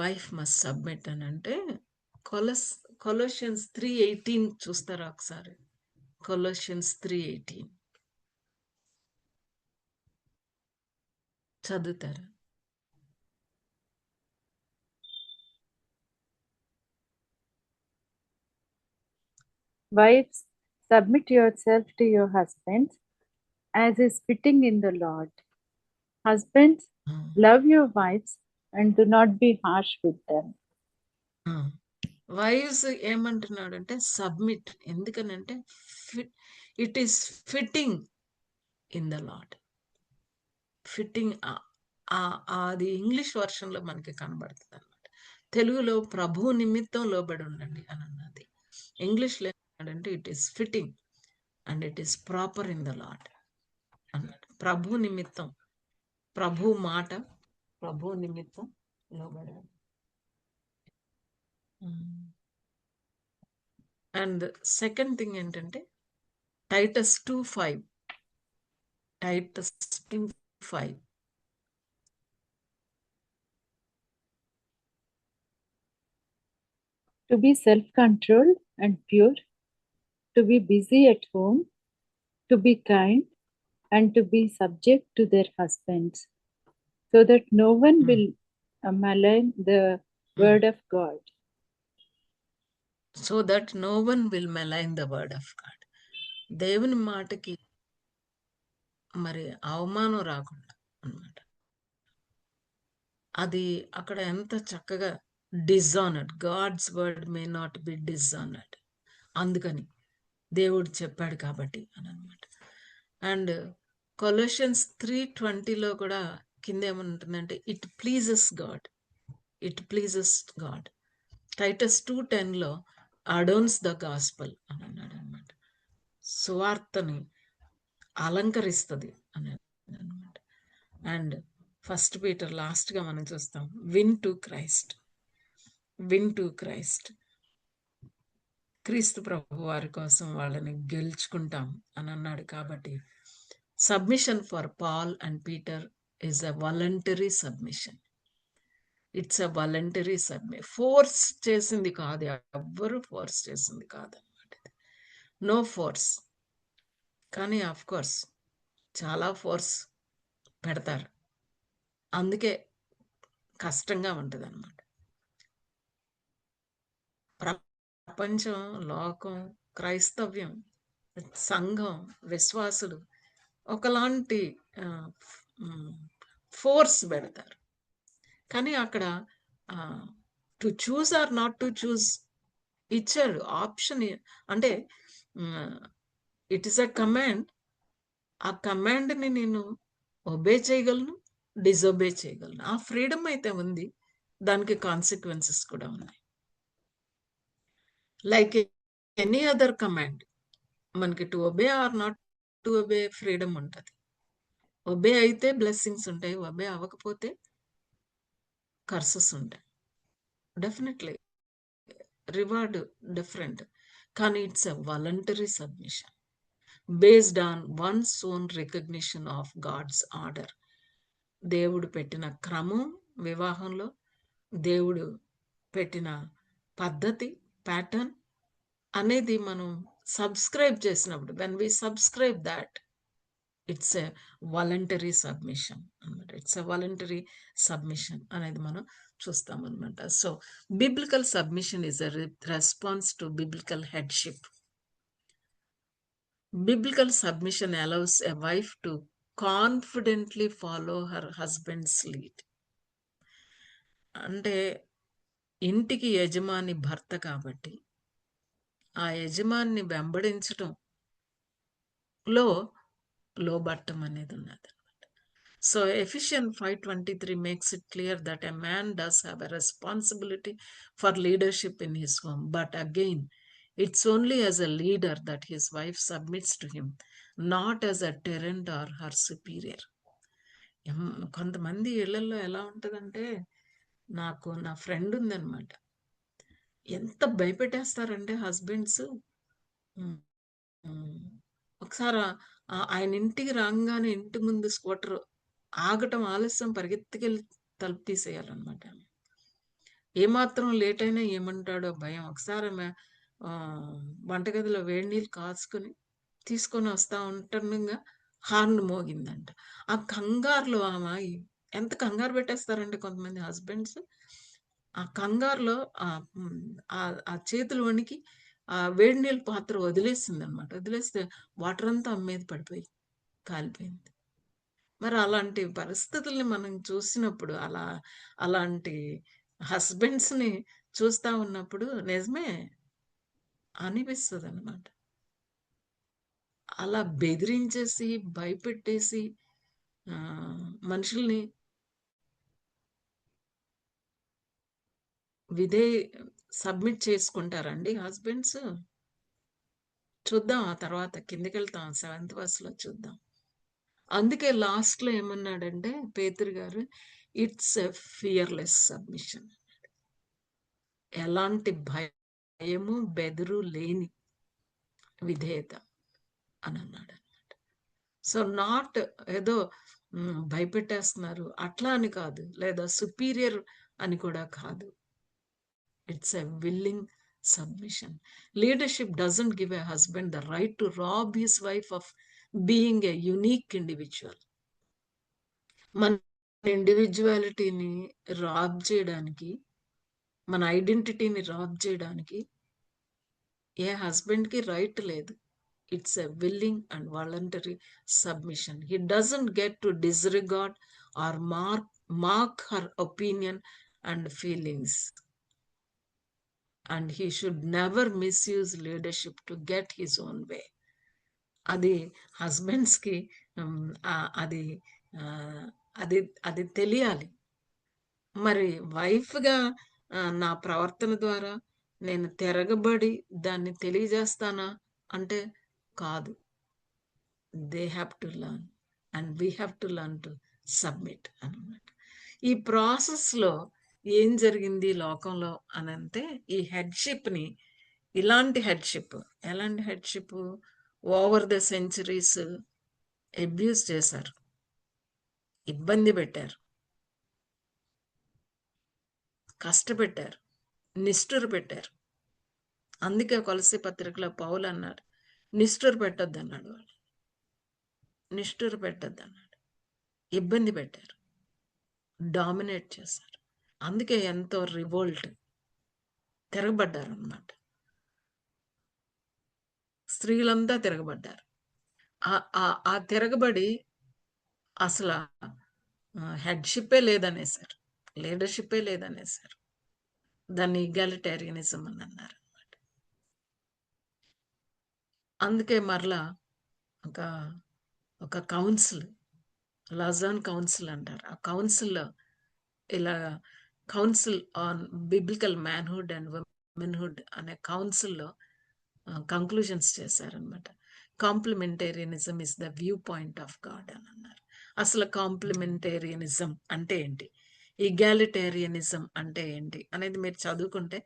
వైఫ్ మస్ట్ సబ్మిట్ అని అంటే కొలోషియన్స్ 3:18 చూస్తారా ఒకసారి? కొలోషియన్స్ 3:18 చదువుతారా? Wives, submit yourself to your husbands as is fitting in the Lord. Husbands, love your wives and do not be harsh with them. Wives ఏమంటున్నాడంటే submit. ఎందుకనంటే it is fitting in the lord. Fitting అది English వర్షన్లో మనకి కనబడుతుంది అనమాట. తెలుగులో ప్రభు నిమిత్తం లోబడి ఉండండి అని అన్నది. ఇంగ్లీష్లో ఏమన్నాడంటే it is fitting and it is proper in the lord అన్నాడు. ప్రభు నిమిత్తం, ప్రభు మాట, ప్రభు నిమిత్తం లోబడాడు. అండ్ సెకండ్ థింగ్ ఏంటంటే Titus 2:5 Titus 2:5 To be self-controlled and pure, to be busy at home, to be kind, and to be subject to their husbands, so that no one will malign the word of God. So that no one will malign the word of God. దేవుని మాటకి మరి అవమానం రాకుండా అన్నమాట. అది అక్కడ ఎంత చక్కగా dishonoured, God's word may not be dishonoured, అందుకని దేవుడు చెప్పాడు కాబట్టి అని అనమాట. అండ్ కొలోషియన్స్ 3:20లో కూడా కింద ఏమంటుందంటే it pleases God, it pleases God. Titus 2:10లో అడోన్స్ ద గాస్పల్ అని అన్నాడు అనమాట. సువార్తని అలంకరిస్తుంది అని అనమాట. అండ్ ఫస్ట్ పీటర్ లాస్ట్గా మనం చూస్తాం win to Christ, win to Christ. Kristu ప్రభు వారి కోసం వాళ్ళని గెలుచుకుంటాం అని అన్నాడు. కాబట్టి submission for Paul and Peter is a voluntary submission. It's a voluntary submit. Force చేసింది కాదు, ఎవ్వరు ఫోర్స్ చేసింది కాదనమాట. No force. కానీ ఆఫ్ కోర్స్ చాలా ఫోర్స్ పెడతారు, అందుకే కష్టంగా ఉంటుంది అనమాట. ప్రపంచం, లోకం, క్రైస్తవ్యం, సంఘం, విశ్వాసులు ఒకలాంటి ఫోర్స్ పెడతారు. కానీ అక్కడ to choose or not to choose ఇచ్చాడు ఆప్షన్. అంటే ఇట్ ఈస్ అ కమాండ్. ఆ కమాండ్ని నేను ఒబే చేయగలను, డిజొబే చేయగలను. ఆ ఫ్రీడమ్ అయితే ఉంది, దానికి కాన్సిక్వెన్సెస్ కూడా ఉన్నాయి. లైక్ ఎనీ అదర్ కమాండ్, మనకి to obey or not to obey freedom ఉంటుంది. ఒబే అయితే బ్లెస్సింగ్స్ ఉంటాయి, ఒబే అవ్వకపోతే కర్సెస్ ఉంటాయి. డెఫినెట్లీ రివార్డ్ డిఫరెంట్, కానీ it's a voluntary submission based on one's own recognition of God's order. దేవుడు పెట్టిన క్రమం, వివాహంలో దేవుడు పెట్టిన పద్ధతి, ప్యాటర్న్ అనేది మనం సబ్స్క్రైబ్ చేసినప్పుడు, when we subscribe that, it's a voluntary submission అనమాట. ఇట్స్ ఎ వాలంటరీ సబ్మిషన్ అనేది మనం చూస్తామన్నమాట. So biblical submission is a response to biblical headship. Biblical submission allows a wife to confidently follow her husband's lead. అంటే ఇంటికి యజమాని భర్త కాబట్టి ఆ యజమాన్ని వెంబడించటంలో లోబట్టం అనేది ఉన్నది. So Ephesians 5:23 makes it clear that a man does have a responsibility for leadership in his home, but again it's only as a leader that his wife submits to him, not as a tyrant or her superior. కొంతమంది ఇళ్లలో ఎలా ఉంటుందంటే, నా friend ఉందన్నమాట, ఎంత భయపెట్టేస్తారంటే husbands. ఒకసారి ఆయన ఇంటికి రాగానే ఇంటి ముందు స్కూటర్ ఆగటం ఆలస్యం, పరిగెత్తుకెళ్ళి తలుపు తీసేయాలన్నమాట. ఏమాత్రం లేట్ అయినా ఏమంటాడో భయం. ఒకసారి వంటగదిలో వేడి నీళ్ళు కాచుకొని తీసుకొని వస్తా ఉంటుండగా హార్న్ మోగిందంట. ఆ కంగారులో ఆమె ఎంత కంగారు పెట్టేస్తారంటే కొంతమంది హస్బెండ్స్, ఆ కంగారులో ఆ చేతులు వణికి ఆ వేడి నీళ్ళ పాత్ర వదిలేసింది అనమాట. వదిలేస్తే వాటర్ అంతా ఆమె మీద పడిపోయి కాలిపోయింది. మరి అలాంటి పరిస్థితుల్ని మనం చూసినప్పుడు, అలాంటి హస్బెండ్స్ని చూస్తా ఉన్నప్పుడు నిజమే అనిపిస్తుంది అనమాట. అలా బెదిరించేసి, భయపెట్టేసి మనుషుల్ని సబ్మిట్ చేసుకుంటారండి హస్బెండ్స్. చూద్దాం, ఆ తర్వాత కిందకి వెళ్తాం, 7th verseలో చూద్దాం. అందుకే లాస్ట్లో ఏమన్నాడంటే పేతురు గారు, ఇట్స్ ఎ ఫియర్లెస్ సబ్మిషన్. ఎలాంటి భయము బెదురు లేని విధేయత అని అన్నాడు అనమాట. సో నాట్ ఏదో భయపెట్టేస్తున్నారు అట్లా అని కాదు, లేదా సుపీరియర్ అని కూడా కాదు. It's a willing submission. Leadership doesn't give a husband the right to rob his wife of being a unique individual. మన ఇండివిజువాలిటీని రాబ్ చేయడానికి, మన ఐడెంటిటీని రాబ్ చేయడానికి ఏ హస్బెండ్కి రైట్ లేదు. It's a willing and voluntary submission. He doesn't get to disregard or mark her opinion and feelings. And he should never misuse leadership to get his own way. అది హస్బెండ్స్కి అది అది అది తెలియాలి. మరి వైఫ్గా నా ప్రవర్తన ద్వారా నేను తిరగబడి దాన్ని తెలియజేస్తానా అంటే కాదు. They have to learn and we have to learn to submit అన్నమాట. ఈ ప్రాసెస్లో ఏం జరిగింది లోకంలో అనంటే, ఈ హెడ్షిప్ని, ఎలాంటి headship over the centuries abuse చేశారు, ఇబ్బంది పెట్టారు. కష్టపెట్టారు, నిష్ఠుర పెట్టారు. అందుకే కొలసి పత్రికలో పౌలు అన్నాడు, నిష్ఠుర పెట్టద్దు అన్నాడు. వాళ్ళు నిష్ఠుర పెట్టద్దు అన్నాడు. ఇబ్బంది పెట్టారు, డామినేట్ చేశారు. అందుకే ఎంతో రివోల్ట్, తిరగబడ్డారు అన్నమాట. స్త్రీలంతా తిరగబడ్డారు. ఆ తిరగబడి అసలు హెడ్షిప్పే లేదనేసారు, లీడర్షిప్పే లేదనేసారు. దాన్ని ఈగాలిటేరియనిజం అని అన్నారు అనమాట. అందుకే మరలా ఒక కౌన్సిల్, లాజాన్ కౌన్సిల్ అంటారు. ఆ కౌన్సిల్లో ఇలా council on biblical manhood and womanhood అనే కౌన్సిల్లో కంక్లూజన్స్ చేశారనమాట. Complementarianism is the view point of God అని అన్నారు. అసలు కాంప్లిమెంటేరియనిజం అంటే ఏంటి, ఈగాలిటేరియనిజం అంటే ఏంటి అనేది మీరు చదువుకుంటే,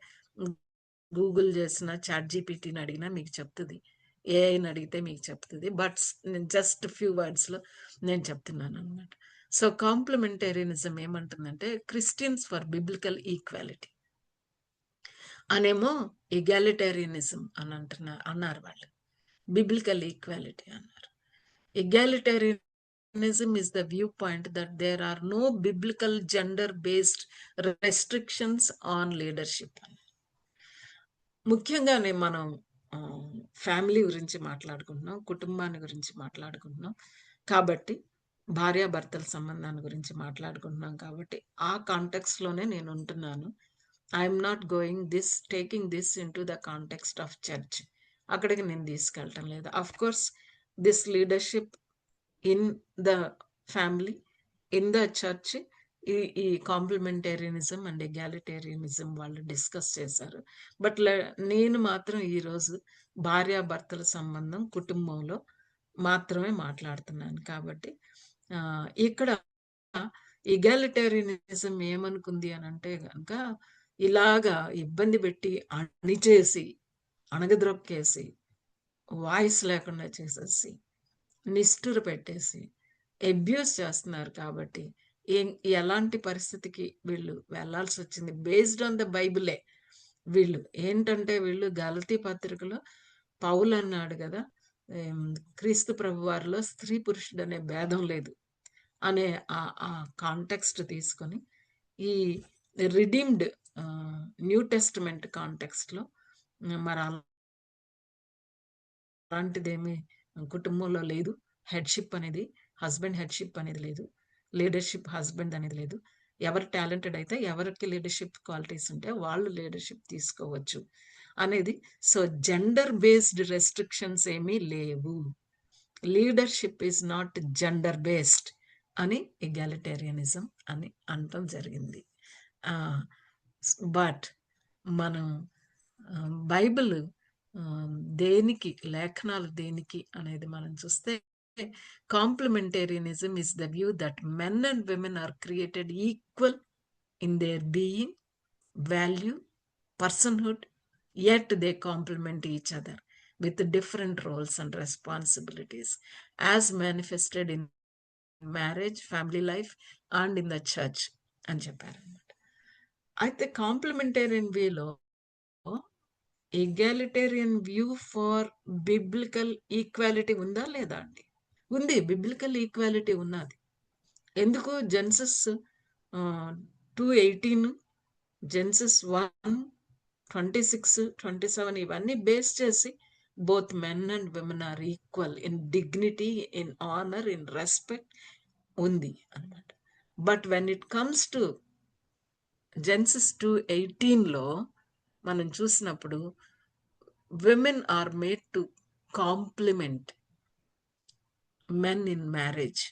గూగుల్ చేసిన, చాట్ జీపీటీని అడిగినా మీకు చెప్తుంది, ఏఐని అడిగితే మీకు చెప్తుంది. బట్ నేను జస్ట్ ఫ్యూ వర్డ్స్లో నేను చెప్తున్నాను అనమాట. సో కాంప్లిమెంటేరియనిజం ఏమంటుందంటే క్రిస్టియన్స్ ఫర్ బిబ్లికల్ ఈక్వాలిటీ అనేమో ఈగాలిటేరియనిజం అని అన్నారు వాళ్ళు. బిబ్లికల్ ఈక్వాలిటీ అన్నారు. Egalitarianism is the viewpoint that there are no biblical gender-based restrictions on leadership. ముఖ్యంగానే మనం ఫ్యామిలీ గురించి మాట్లాడుకుంటున్నాం, కుటుంబాన్ని గురించి మాట్లాడుకుంటున్నాం కాబట్టి, భార్యాభర్తల సంబంధాన్ని గురించి మాట్లాడుకుంటున్నాం కాబట్టి ఆ కాంటెక్స్ట్లోనే నేను ఉంటున్నాను. I'm not taking this in to the context of church. అక్కడికి నేను తీసుకెళ్ళటం లేదు. Of course this leadership in the family, in the church, ఈ కాంప్లిమెంటేరియనిజం అండ్ ఎగాలిటేరియనిజం వాళ్ళు డిస్కస్ చేశారు. బట్ నేను మాత్రం ఈరోజు భార్యాభర్తల సంబంధం కుటుంబంలో మాత్రమే మాట్లాడుతున్నాను. కాబట్టి ఇక్కడ ఎగాలిటేరియనిజం ఏమనుకుంది అని అంటే కనుక, ఇలాగా ఇబ్బంది పెట్టి, అణిచేసి, అణగద్రొక్కేసి, వాయిస్ లేకుండా చేసేసి, నిష్ఠుర పెట్టేసి, అబ్యూస్ చేస్తున్నారు. కాబట్టి ఎలాంటి పరిస్థితికి వీళ్ళు వెళ్లాల్సి వచ్చింది బేస్డ్ ఆన్ ద బైబిలే. వీళ్ళు ఏంటంటే, వీళ్ళు గలతీ పత్రికలో పౌలు అన్నాడు కదా, క్రీస్తు ప్రభు వారిలో స్త్రీ పురుషుడు అనే భేదం లేదు అనే ఆ కాంటెక్స్ట్ తీసుకొని, ఈ రిడీమ్డ్ న్యూ టెస్టిమెంట్ కాంటెక్స్ట్లో మరి అలాంటిదేమీ కుటుంబంలో లేదు. హెడ్షిప్ అనేది, హస్బెండ్ హెడ్షిప్ అనేది లేదు, లీడర్షిప్ హస్బెండ్ అనేది లేదు. ఎవరు టాలెంటెడ్ అయితే, ఎవరికి లీడర్షిప్ క్వాలిటీస్ ఉంటే వాళ్ళు లీడర్షిప్ తీసుకోవచ్చు అనేది. సో జెండర్ బేస్డ్ రెస్ట్రిక్షన్స్ ఏమీ లేవు. Leadership is not gender based అని ఎగాలిటేరియనిజం అని అనటం జరిగింది. బట్ మనం బైబిల్ దేనికి, లేఖనాలు దేనికి అనేది మనం చూస్తే, complementarianism is the view that men and women are created equal in their being, value, personhood, yet they complement each other with different roles and responsibilities as manifested in marriage, family life and in the church అని చెప్పారు అన్నమాట. అయితే కాంప్లిమెంటేరియన్ వ్యూలో ఎగాలిటేరియన్ view for biblical equality ఉందా లేదా అండి? ఉంది, biblical equality ఉన్నది. ఎందుకు? జెన్సిస్ 2:18, జెన్సిస్ 1:26, 27 ఇవన్నీ బేస్ చేసి both men and women are equal in dignity, in honor, in respect ఉంది అన్నమాట. But when it comes to Genesis 2:18లో మనం చూసినప్పుడు women are made to complement men in marriage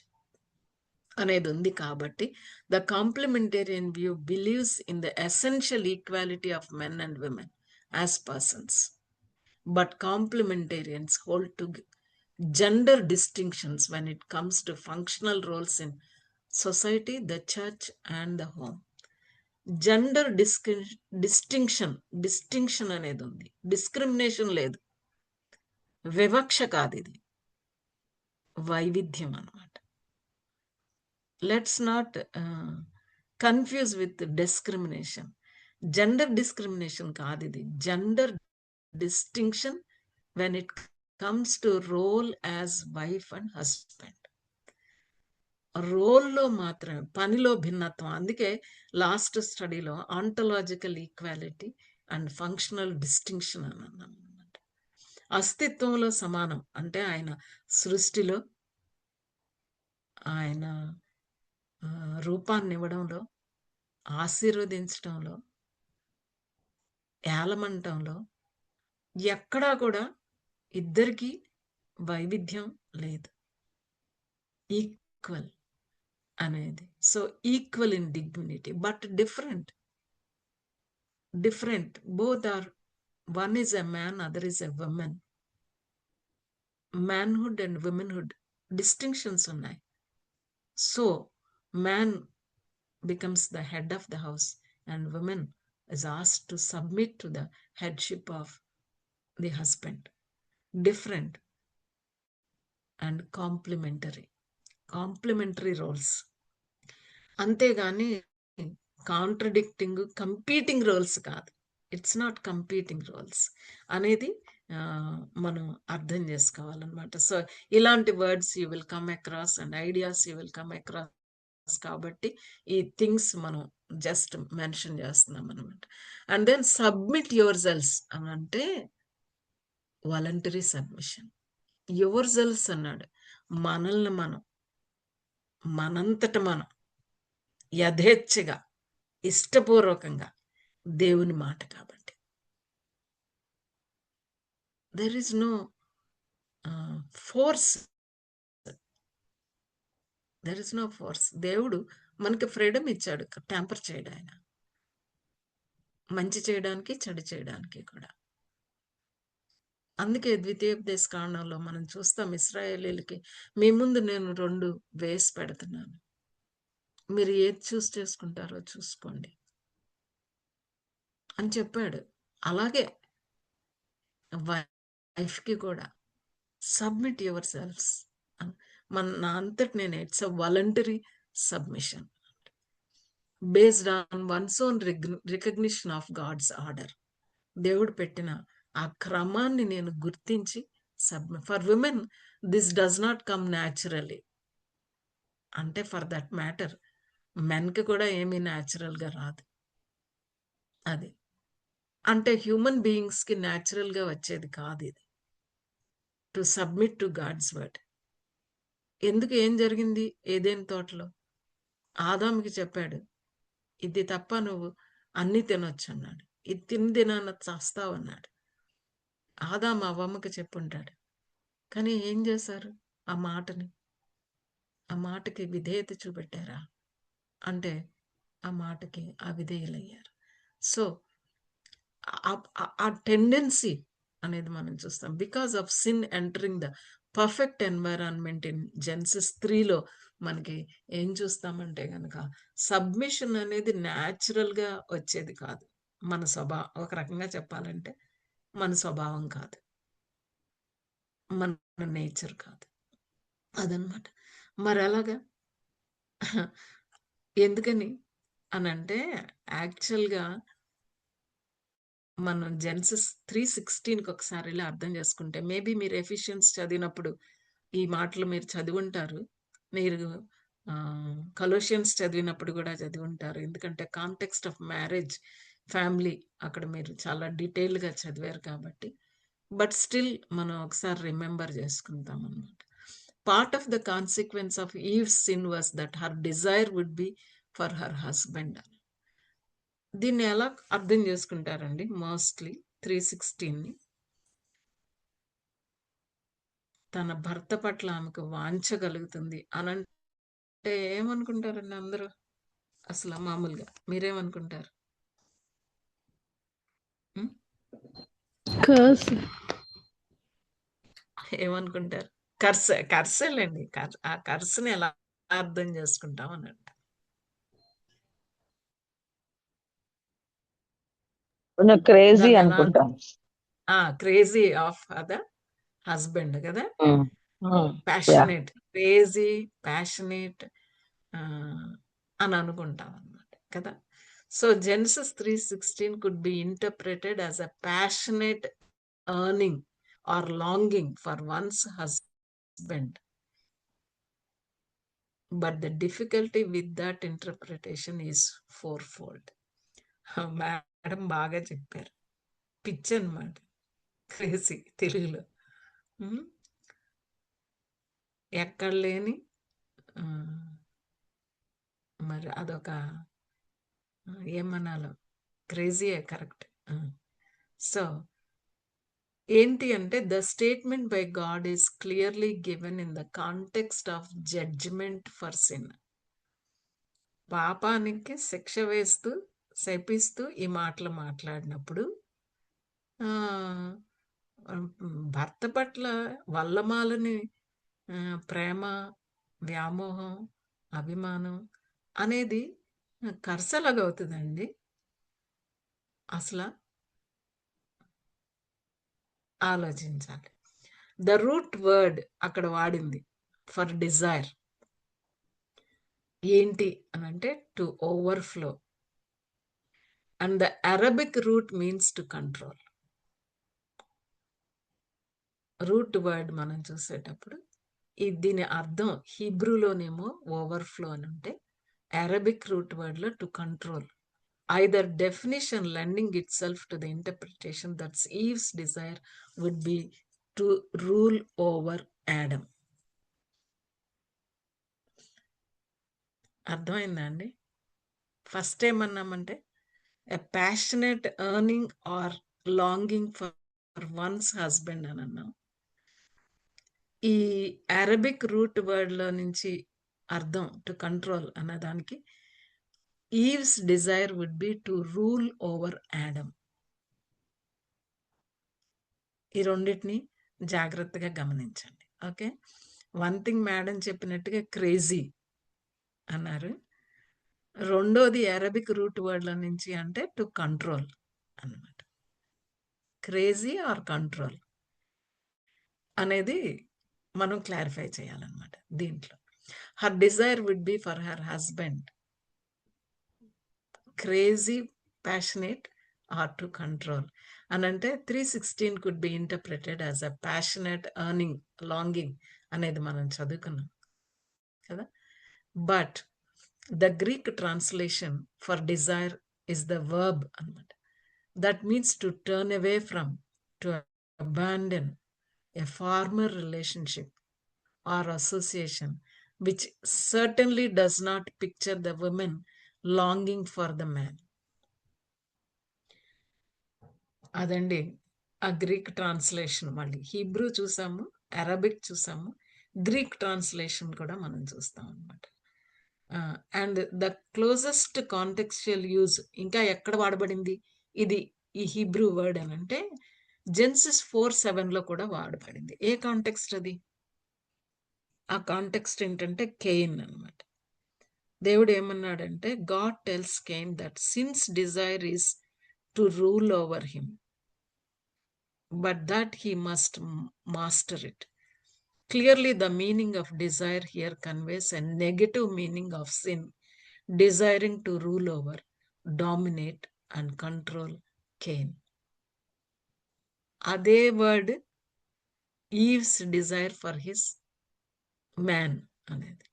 అనేది ఉంది. కాబట్టి the complementarian view believes in the essential equality of men and women as persons, but complementarians hold to gender distinctions when it comes to functional roles in society, the church and the home. Gender distinction అనేది ఉంది, discrimination లేదు, వివక్ష కాదు, ఇది వైవిధ్యం అన్నమాట. Let's not confuse with discrimination. Gender discrimination కాదు ఇది, gender distinction when it comes to role as wife and husband. రోల్లో మాత్రమే, పనిలో భిన్నత్వం. అందుకే లాస్ట్ స్టడీలో ontological equality and functional distinction అని అన్నాం అన్నమాట. అస్తిత్వంలో సమానం అంటే ఆయన సృష్టిలో, ఆయన రూపాన్ని ఇవ్వడంలో, ఆశీర్వదించడంలో, ఏలమంటంలో ఎక్కడా కూడా ఇద్దరికి వైవిధ్యం లేదు, ఈక్వల్ అనేది. So equal in dignity but different. Both are, one is a man, other is a woman. Manhood and womanhood distinctions ఉన్నాయి. So man becomes the head of the house and women is asked to submit to the headship of the husband. Different and complementary roles. అంతేగాని contradicting, competing roles కాదు. It's not competing roles అనేది మనం అర్థం చేసుకోవాలన్నమాట. So ఇలాంటి words you will come across and ideas you will come across. కాబట్టి ఈ things మనం జస్ట్ మెన్షన్ చేస్తున్నాం అనమాట. And then submit yourselves అని అంటే వాలంటరీ సబ్మిషన్. యువర్ సెల్స్ అన్నాడు, మనల్ని మనం, మనంతట మనం యథేచ్ఛగా, ఇష్టపూర్వకంగా దేవుని మాట కాబట్టి there is no force. There is no force. దేవుడు మనకి ఫ్రీడమ్ ఇచ్చాడు ట్యాంపర్ చేయడం, ఆయన మంచి చేయడానికి చెడు చేయడానికి కూడా. అందుకే ద్వితీయోపదేశ కాండంలో మనం చూస్తాం, ఇశ్రాయేలీలకి మీ ముందు నేను 2 వేస్ పెడుతున్నాను, మీరు ఏది చూస్ చేసుకుంటారో చూసుకోండి అని చెప్పాడు. అలాగే వైఫ్కి కూడా సబ్మిట్ యువర్ సెల్ఫ్స్. నా అంతటి నేను, it's a voluntary submission based on one's own recognition of God's order. దేవుడు పెట్టిన ఆ క్రమాన్ని నేను గుర్తించి submit. For women this does not come naturally. అంటే ఫర్ దట్ మ్యాటర్ మెన్కి కూడా ఏమీ న్యాచురల్గా రాదు. అది అంటే హ్యూమన్ బీయింగ్స్కి న్యాచురల్గా వచ్చేది కాదు ఇది, to submit to God's word. ఎందుకు, ఏం జరిగింది ఏదైనా తోటలో? ఆదాముకి చెప్పాడు, ఇది తప్ప నువ్వు అన్ని తినొచ్చు అన్నాడు. ఇది తినాన్న చస్తావు అన్నాడు. ఆదాము అవ్వమ్మకి చెప్పుంటాడు. కానీ ఏం చేశారు? ఆ మాటకి విధేయత చూపెట్టారా అంటే ఆ మాటకి అవిధేయులయ్యారు. సో ఆ టెండెన్సీ అనేది మనం చూస్తాం. Because of sin entering the perfect environment in Genesis 3లో మనకి ఏం చూస్తామంటే కనుక సబ్మిషన్ అనేది న్యాచురల్గా వచ్చేది కాదు. మన స్వభావం, ఒక రకంగా చెప్పాలంటే మన స్వభావం కాదు, మన నేచర్ కాదు, అదనమాట. మరి అలాగా ఎందుకని అని అంటే యాక్చువల్గా మనం జెన్సిస్ 3:16కి ఒకసారి ఇలా అర్థం చేసుకుంటే, మేబీ మీరు ఎఫిషియన్స్ చదివినప్పుడు ఈ మాటలు మీరు చదివి ఉంటారు, మీరు కొలోషియన్స్ చదివినప్పుడు కూడా చదివి ఉంటారు. ఎందుకంటే కాంటెక్స్ట్ ఆఫ్ మ్యారేజ్, ఫ్యామిలీ అక్కడ మీరు చాలా డీటెయిల్గా చదివారు కాబట్టి. బట్ స్టిల్ మనం ఒకసారి రిమెంబర్ చేసుకుంటాం అన్నమాట. Part of the consequence of Eve's sin was that her desire would be for her husband. దీన్ని ఎలా అర్థం చేసుకుంటారండి? మోస్ట్లీ 3:16ని తన భర్త పట్ల ఆమెకు వాంఛగలుగుతుంది అని అంటే ఏమనుకుంటారండి అందరూ? అసలు మామూలుగా మీరేమనుకుంటారు? ఏమనుకుంటారు? కర్సేలేండి. ఆ కర్స్ని ఎలా అర్థం చేసుకుంటాం అని అంట. క్రేజీ అనుకుంటాం. క్రేజీ ఆఫ్ ద హస్బెండ్ కదా, ప్యాషనేట్, క్రేజీ, ప్యాషనేట్ అని అనుకుంటాం అన్నమాట కదా. So Genesis 3:16 could be interpreted as a passionate yearning or longing for one's husband. But the difficulty with that interpretation is fourfold. Madam బాగా చెప్పారు. పిచ్చి అనమాట, క్రేజీ తెలుగులో. ఎక్కడ లేని మరి అదొక ఏమనాలో క్రేజీయే, కరెక్ట్. సో ఏంటి అంటే the statement by God is clearly given in the context of judgement for sin. పాపానికి శిక్ష వేస్తూ శపిస్తూ ఈ మాటలు మాట్లాడినప్పుడు భర్త పట్ల వల్లమాలని ప్రేమ, వ్యామోహం, అభిమానం అనేది కర్సలగవుతుందండి. అసలు ఆలోచించాలి. ద రూట్ వర్డ్ అక్కడ వాడింది ఫర్ డిజైర్ ఏంటి అని అంటే to overflow, and the Arabic root means to control. Root word మనం చూసేటప్పుడు దీని అర్థం హీబ్రూలోనేమో ఓవర్ఫ్లో అని ఉంటే, అరబిక్ రూట్ వర్డ్లో to control. Either definition lending itself to the interpretation that Eve's desire would be to rule over Adam. అర్థమైందా అండి? ఫస్ట్ ఏమన్నామంటే a passionate yearning or longing for one's husband అని అన్నాం. ఈ అరబిక్ రూట్ వర్డ్లో నుంచి అర్థం టు కంట్రోల్ అన్నదానికి Eve's desire would be to rule over Adam. ఈ రెండింటిని జాగ్రత్తగా గమనించండి. ఓకే, వన్ థింగ్ మేడం చెప్పినట్టుగా క్రేజీ అన్నారు. రెండోది అరబిక్ రూట్ వర్డ్ల నుంచి అంటే టు కంట్రోల్ అన్నమాట. క్రేజీ ఆర్ కంట్రోల్ అనేది మనం క్లారిఫై చేయాలన్నమాట దీంట్లో. Her desire would be for her husband, crazy, passionate are to control అని అంటే 3:16 could be interpreted as a passionate yearning, longing అనేది మనం చదువుకున్నాం కదా. But the Greek translation for desire is the verb అన్నమాట. That means to turn away from, to abandon a former relationship or association which certainly does not picture the woman longing for the man. అదండి ఆ Greek translation. మళ్ళీ Hebrew చూసాము, Arabic చూసాము, Greek translation కూడా మనం చూస్తాం అనమాట. And the closest contextual use ఇంకా ఎక్కడ వాడబడింది ఇది ఈ హీబ్రూ వర్డ్ అని అంటే జెన్సిస్ 4:7 కూడా వాడబడింది. ఏ కాంటెక్స్ట్ అది? ఆ కాంటెక్స్ట్ ఏంటంటే కెయిన్ అనమాట. దేవుడు ఏమన్నాడంటే God tells Cain that since Dzire is to rule over him, but that he must master it. Clearly, the meaning of desire here conveys a negative meaning of sin, desiring to rule over, dominate, and control Cain. Ade word, Eve's desire for his man అనేది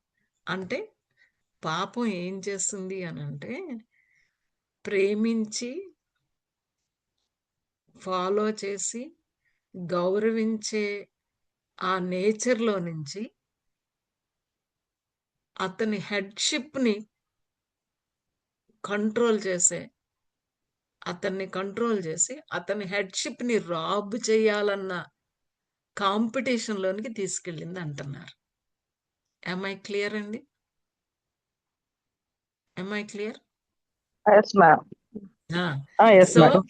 అంటే పాపం ఏం చేస్తుంది అని అంటే ప్రేమించి follow చేసి గౌరవించే ఆ నేచర్లో నుంచి అతని హెడ్షిప్ని కంట్రోల్ చేసి అతని హెడ్షిప్ని రాబ్ చేయాలన్న కాంపిటీషన్లోనికి తీసుకెళ్ళింది అంటున్నారు. am I clear అండి? am I clear? Yes, ma'am. Yes, so madam.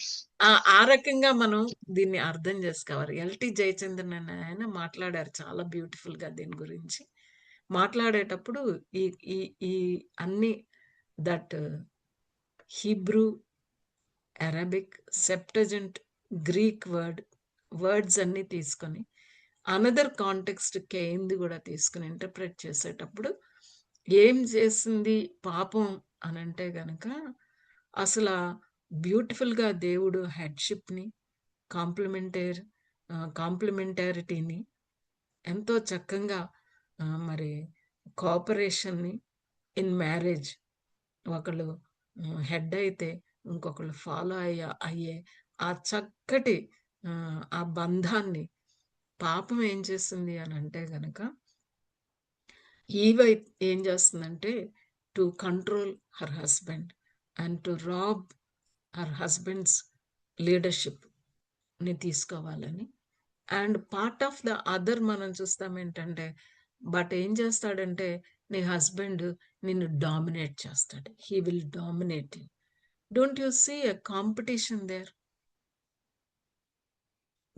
ఆ రకంగా మనం దీన్ని అర్థం చేసుకోవాలి. ఎల్టి జయచంద్రన్ అని ఆయన మాట్లాడారు చాలా బ్యూటిఫుల్ గా దీని గురించి. మాట్లాడేటప్పుడు ఈ ఈ ఈ అన్ని that Hebrew, Arabic, Septuagint, Greek words అన్ని తీసుకొని అనదర్ కాంటెక్స్ట్ కేంది కూడా తీసుకుని ఇంటర్ప్రెట్ చేసేటప్పుడు ఏం చేసింది పాపం అనంటే గనక అసలు బ్యూటిఫుల్గా దేవుడు హెడ్షిప్ని కాంప్లిమెంటారిటీని ఎంతో చక్కగా మరి కోఆపరేషన్ని ఇన్ మ్యారేజ్ ఒకళ్ళు హెడ్ అయితే ఇంకొకళ్ళు ఫాలో అయ్యే ఆ చక్కటి ఆ బంధాన్ని పాపం ఏం చేస్తుంది అని అంటే గనక ఈవై ఏం చేస్తుందంటే to control her husband and to rob her husband's leadership ని తీసుకోవాలని. And part of the other మనం చూస్తాం ఏంటంటే, బట్ ఏం చేస్తాడంటే నీ హస్బెండ్ నిన్ను డామినేట్ చేస్తాడు. He will dominate you. Don't you see a competition there?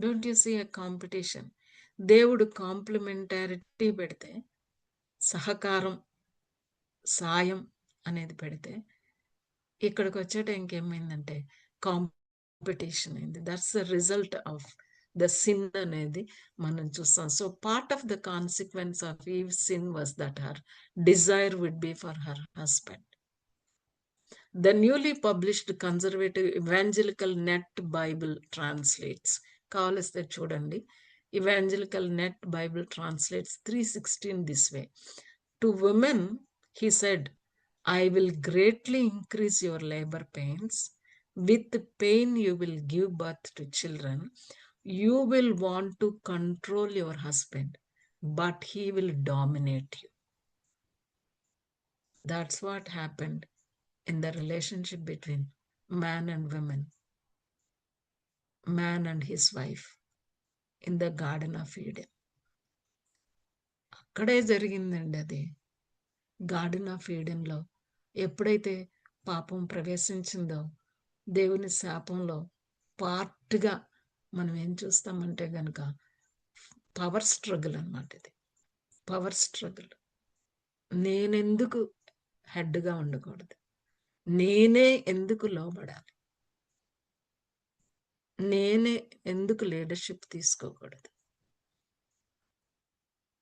Don't you see a competition? దేవుడు కాంప్లిమెంటారిటీ పెడితే, సహకారం, సాయం అనేది పెడితే, ఇక్కడికి వచ్చేట ఇంకేమైందంటే కాంపిటీషన్ అయింది. That's the result of the sin అనేది మనం చూస్తాం. So part of the consequence of Eve sin was that her desire would be for her husband. The newly published conservative evangelical net Bible translates, కావలిస్తే చూడండి, evangelical net Bible translates 3:16 this way: to women he said, I will greatly increase your labor pains. With pain you will give birth to children. You will want to control your husband, but he will dominate you. That's what happened in the relationship between man and woman, man and his wife in the Garden of Eden. అక్కడే జరిగిందండి అది. Garden of ఈడెన్లో ఎప్పుడైతే పాపం ప్రవేశించిందో, దేవుని శాపంలో పార్ట్గా మనం ఏం చూస్తామంటే గనక power struggle అన్నమాట. ఇది పవర్ స్ట్రగుల్. నేనెందుకు హెడ్గా ఉండకూడదు? నేనే ఎందుకు లోబడాలి? నేనే ఎందుకు లీడర్షిప్ తీసుకోకూడదు?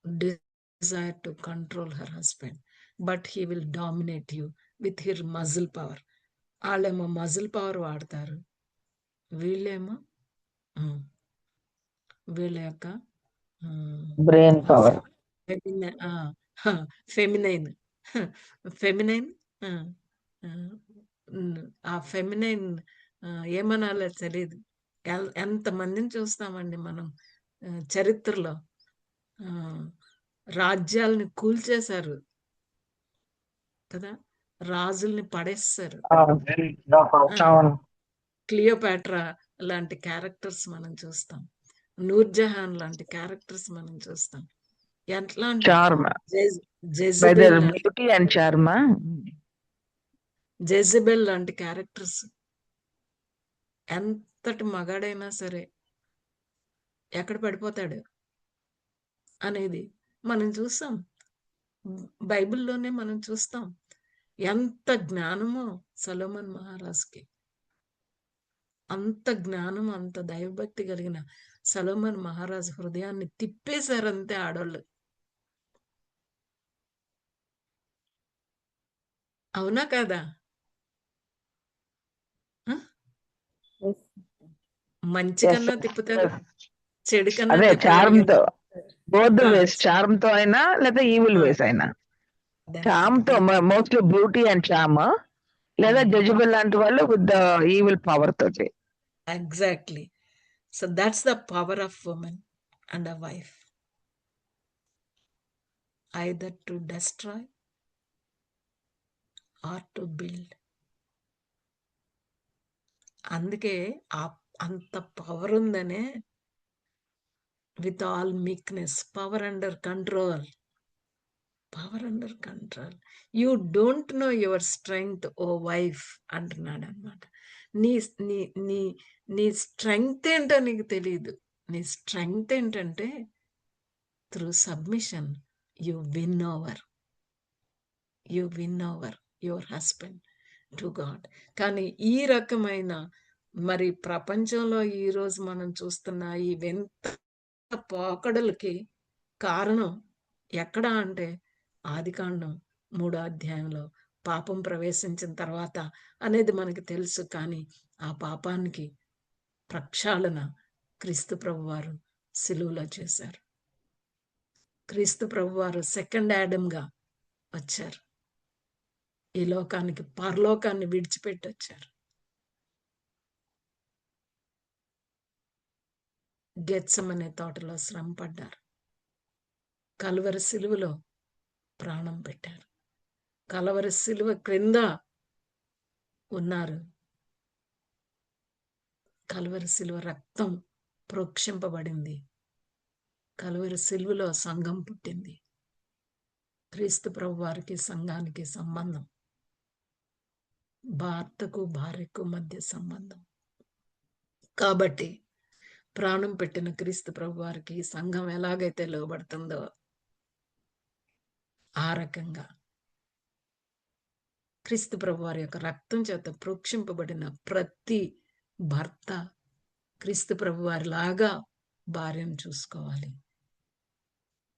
Desire to control her husband, but he will dominate you with her muscle power. వాళ్ళేమో మజిల్ పవర్ వాడతారు, వీళ్ళేమో వీళ్ళ యొక్క బ్రెయిన్ పవర్, ఫెమినైన్ ఫెమినైన్ ఆ ఫెమినైన్ ఏమనాలో తెలియదు. ఎంతమందిని చూస్తామండి మనం చరిత్రలో. రాజ్యాలని కూల్చేశారు కదా, రాజుల్ని పడేస్తారు. క్లియోపాట్రా లాంటి క్యారెక్టర్స్ మనం చూస్తాం, నూర్జహాన్ లాంటి క్యారెక్టర్స్ మనం చూస్తాం. ఎట్లాంటి జెజబెల్ లాంటి క్యారెక్టర్స్. ఎంతటి మగాడైనా సరే ఎక్కడ పడిపోతాడు అనేది మనం చూస్తాం. బైబిల్లోనే మనం చూస్తాం. ఎంత జ్ఞానమో సొలొమోన్ మహారాజుకి, అంత జ్ఞానం, అంత దైవభక్తి కలిగిన సొలొమోన్ మహారాజు హృదయాన్ని తిప్పేశారంతే ఆడోళ్ళు. అవునా కదా? మంచి కన్నా తిప్పుతారు, చెడు కన్నా తిప్పగలిగారు. బోత్ వేస్, చార్మ్ తో అయినా లేదా ఈవిల్ వేస్ అయినా. చార్మ్ తో మోస్ట్లీ బ్యూటీ అండ్ చార్మ్, లేదా జడ్జిబుల్ లాంటి వాళ్ళు విత్ ద ఈవిల్ పవర్ తోటి. Exactly. So that's the power of women and a wife, either to destroy or to build. అందుకే అంత పవర్ ఉందనే with all meekness, power under control, power under control. You don't know your strength O wife అంటున్నాడు అనమాట. నీ నీ నీ నీ strength ఏంటో నీకు తెలియదు. నీ స్ట్రెంగ్త్ ఏంటంటే through submission you win over your husband to God. కానీ ఈ రకమైన మరి ప్రపంచంలో ఈరోజు మనం చూస్తున్న ఈ వింత పోకడలకి కారణం ఎక్కడ అంటే ఆదికాండం 3వ అధ్యాయంలో పాపం ప్రవేశించిన తర్వాత అనేది మనకి తెలుసు. కానీ ఆ పాపానికి ప్రక్షాళన క్రీస్తు ప్రభువారు సిలువలో చేశారు. క్రీస్తు ప్రభువారు సెకండ్ యాడమ్గా వచ్చారు. ఈ లోకానికి, పరలోకాన్ని విడిచిపెట్టి వచ్చారు. గెత్సెమనే తోటలో శ్రమ పడ్డారు. కలువరి సిలువలో ప్రాణం పెట్టారు. కలువరి సిలువ క్రింద ఉన్నారు. కలువరి సిలువ రక్తం ప్రోక్షింపబడింది. కలువరి సిలువలో సంఘం పుట్టింది. క్రీస్తు ప్రభువారికి సంఘానికి సంబంధం, భర్తకు భార్యకు మధ్య సంబంధం. కాబట్టి ప్రాణం పెట్టిన క్రీస్తు ప్రభువారికి సంఘం ఎలాగైతే లోబడుతుందో ఆ రకంగా క్రీస్తు ప్రభువారి యొక్క రక్తం చేత ప్రోక్షింపబడిన ప్రతి భర్త క్రీస్తు ప్రభువారి లాగా భార్యను చూసుకోవాలి.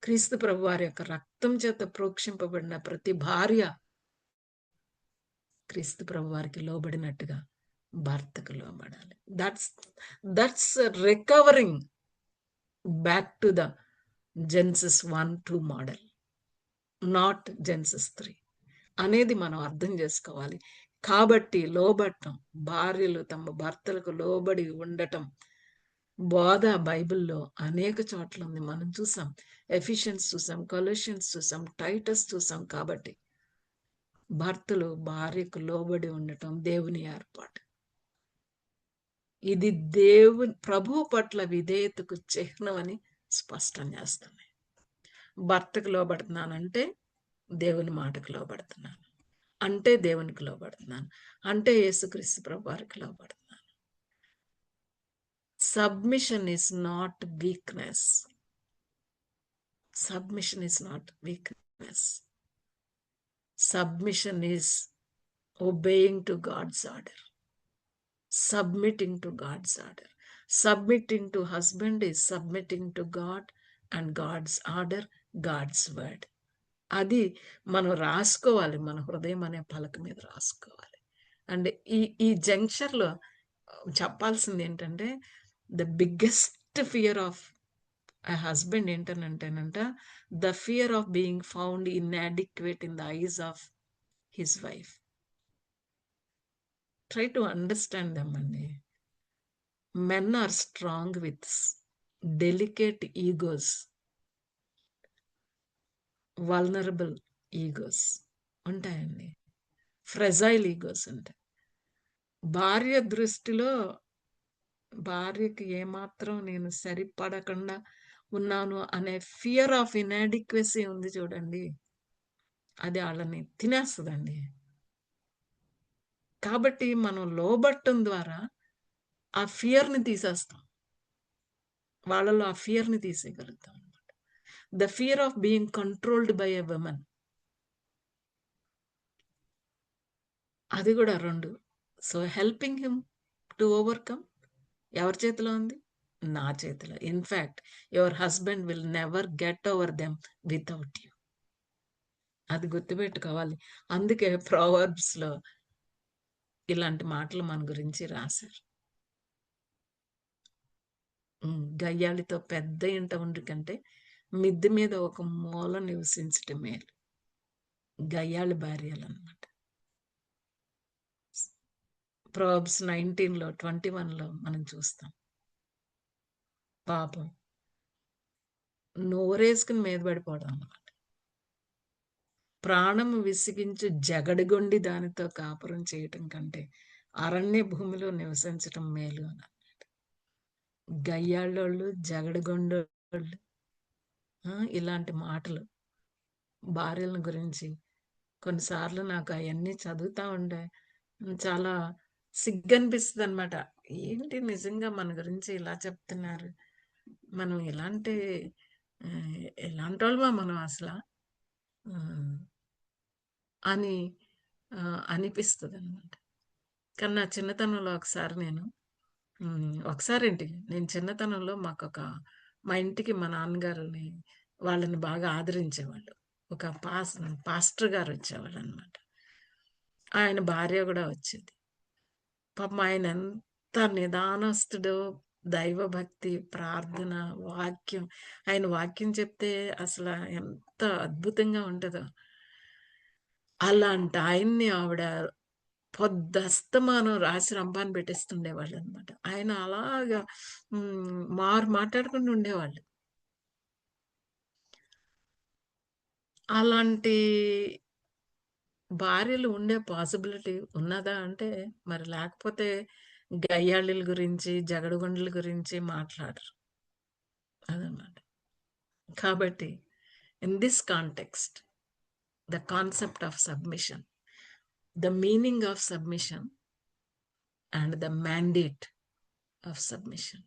క్రీస్తు ప్రభువారి యొక్క రక్తం చేత ప్రోక్షింపబడిన ప్రతి భార్య క్రీస్తు ప్రభువారికి లోబడినట్టుగా భర్తకు లోబడాలి. That's recovering back to the Genesis 1-2 model, not Genesis 3 అనేది మనం అర్థం చేసుకోవాలి. కాబట్టి లోబడటం, భార్యలు తమ భర్తలకు లోబడి ఉండటం బోధ బైబిల్లో అనేక చోట్ల ఉంది. మనం చూసాం, ఎఫిషియన్స్ చూసాం, కొలెషన్స్ చూసాం, టైటస్ చూసాం. కాబట్టి భర్తలు భార్యకు లోబడి ఉండటం దేవుని ఏర్పాటు. ఇది ప్రభువు పట్ల విధేయతకు చిహ్నం అని స్పష్టం చేస్తున్నాయి. భర్తకు లోబడుతున్నానంటే దేవుని మాటకు లోబడుతున్నాను, అంటే దేవునికి లోబడుతున్నాను, అంటే యేసుక్రీస్తు ప్రభువారికి లోబడుతున్నాను. Submission is not weakness. Submission is not weakness. Submission is obeying to God's order. Submitting to God's order. Submitting to husband is submitting to God and God's order, God's word. అది మనం రాసుకోవాలి, మన హృదయం అనే పలక మీద రాసుకోవాలి. అండ్ ఈ జంక్షన్లో చెప్పాల్సింది ఏంటంటే, the biggest fear of a husband ఏంటనంటేనంట, the fear of being found inadequate in the eyes of his wife. Try to understand them అండి. Men are strong with delicate egos, vulnerable egos ఉంటాయండి, fragile egos ఉంటాయి. భార్య దృష్టిలో భార్యకి ఏమాత్రం నేను సరిపడకుండా ఉన్నాను అనే ఫియర్ ఆఫ్ ఇనాడిక్వెసీ ఉంది చూడండి, అది వాళ్ళని తినేస్తుందండి. కాబట్టి మనం లోబట్టం ద్వారా ఆ ఫియర్ని తీసేస్తాం, వాళ్ళలో ఆ ఫియర్ని తీసేయగలుగుతాం అనమాట. The fear of being controlled by a women, అది కూడా 2. So helping him to overcome ఎవరి చేతిలో ఉంది? నా చేతిలో. In fact your husband will never get over them without you. అది గుర్తుపెట్టుకోవాలి. అందుకే ప్రోవర్బ్స్లో ఇలాంటి మాటలు మన గురించి రాశారు. గయ్యాళితో పెద్ద ఇంట ఉండి కంటే మిద్దె మీద ఒక మూల నివసించటం మేలు. గయ్యాళి భార్యలు అనమాట. ప్రోవర్బ్స్ 19లో 21లో మనం చూస్తాం. పాపం నోరేసుకుని మీద పడిపోవడం అన్నమాట. ప్రాణము విసిగించు జగడిగొండి దానితో కాపురం చేయటం కంటే అరణ్య భూమిలో నివసించటం మేలు అని అన్నాడు. గయ్యాళ్ళోళ్ళు, జగడిగొండోళ్ళు, ఇలాంటి మాటలు భార్యల గురించి కొన్నిసార్లు నాకు అవన్నీ చదువుతా ఉండే చాలా సిగ్గనిపిస్తుంది అనమాట. ఏంటి నిజంగా మన గురించి ఇలా చెప్తున్నారు, మనం ఎలాంటి వాళ్ళమా మనం అసలు అని అనిపిస్తుంది అనమాట. కానీ నా చిన్నతనంలో నేను చిన్నతనంలో మా ఇంటికి మా నాన్నగారిని వాళ్ళని బాగా ఆదరించేవాళ్ళు. ఒక పాస్టర్ గారు వచ్చేవాళ్ళు అనమాట. ఆయన భార్య కూడా వచ్చింది. పాపం ఆయన ఎంత నిదానస్తుడో, దైవభక్తి, ప్రార్థన, వాక్యం. ఆయన వాక్యం చెప్తే అసలు ఎంత అద్భుతంగా ఉంటుందో. అలాంటి ఆయన్ని ఆవిడ పొద్దస్తమానం రాసి రంపాన పెట్టేస్తుండేవాళ్ళు అనమాట. ఆయన అలాగా మాట్లాడుకుంటూ ఉండేవాళ్ళు. అలాంటి భార్యలు ఉండే పాసిబిలిటీ ఉన్నదా అంటే, మరి లేకపోతే గయ్యాళిల గురించి, జగడగొండల గురించి మాట్లాడరు. అదనమాట. కాబట్టి in this context, the concept of submission, the meaning of submission and the mandate of submission.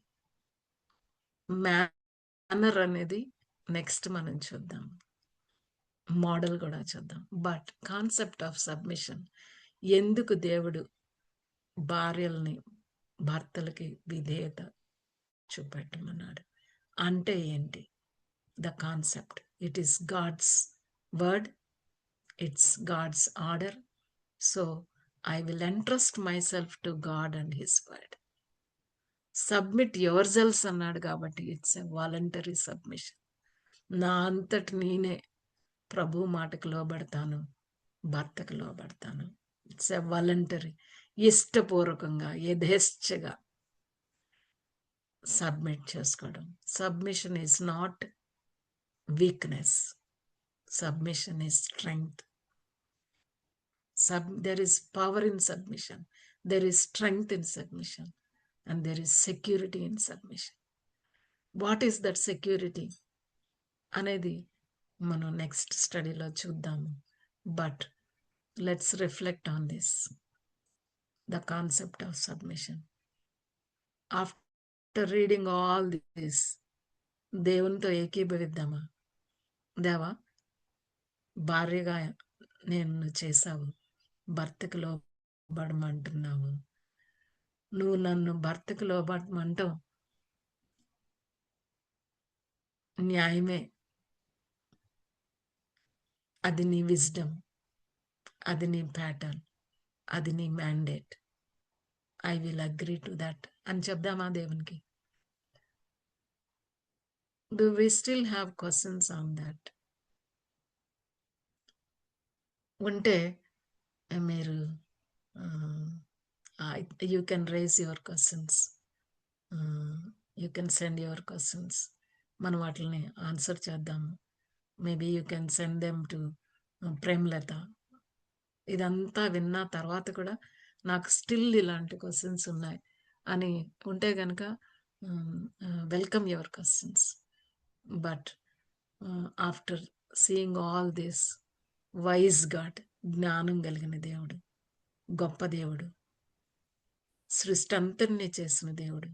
Manner అనేది నెక్స్ట్ మనం చూద్దాం, మోడల్ కూడా చూద్దాం. బట్ కాన్సెప్ట్ ఆఫ్ సబ్మిషన్, ఎందుకు దేవుడు భార్యల్ని భర్తలకి విధేయత చూపెట్టమన్నాడు అంటే ఏంటి? The concept, it is God's word, it's God's order. So I will entrust myself to God and his word. Submit yourselves అన్నాడు కాబట్టి ఇట్స్ ఎ వాలంటరీ సబ్మిషన్. నా అంతటి నేనే ప్రభు మాటకు లోబడతాను, భర్తకు లోబడతాను. ఇట్స్ ఎ వాలంటరీ, ఇష్టపూర్వకంగా, యథేచ్ఛగా సబ్మిట్ చేసుకోవడం. Submission is not weakness, submission is strength. There is power in submission, there is strength in submission, and there is security in submission. What is that security అనేది మనం next స్టడీలో చూద్దాము. But let's reflect on this, the concept of submission. After reading all this, దేవునితో ఏకీభవిద్దామా? దేవా, భార్యగా నేను చేశావు, భర్తకు లోబడమంటున్నావు. నువ్వు నన్ను భర్తకు లోబడమంటావు, న్యాయమే. అది నీ విజ్డమ్, అది నీ ప్యాటర్న్, అది నీ mandate. I will agree to that అని చెప్దామా దేవునికి? Do we still have questions on that? ఉంటే మీరు you can raise your questions, you can send your questions. మనం వాటిని ఆన్సర్ చేద్దాము. Maybe you can send them to Premalatha. ఇదంతా విన్న తర్వాత కూడా నాకు స్టిల్ ఇలాంటి క్వశ్చన్స్ ఉన్నాయి అని ఉంటే కనుక welcome your questions. But after seeing all this, wise God, జ్ఞానం కలిగిన దేవుడు, గొప్ప దేవుడు, సృష్టి అంతటినీ చేసిన దేవుడు,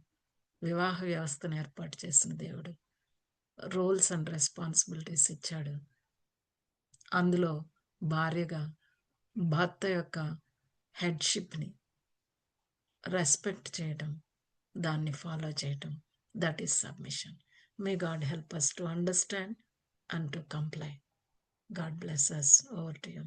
వివాహ వ్యవస్థను ఏర్పాటు చేసిన దేవుడు, రోల్స్ అండ్ రెస్పాన్సిబిలిటీస్ ఇచ్చాడు. అందులో భార్యగా భర్త యొక్క హెడ్షిప్ని రెస్పెక్ట్ చేయటం, దాన్ని ఫాలో చేయటం, that is submission. May God help us to understand and to comply. God bless us. Over to you.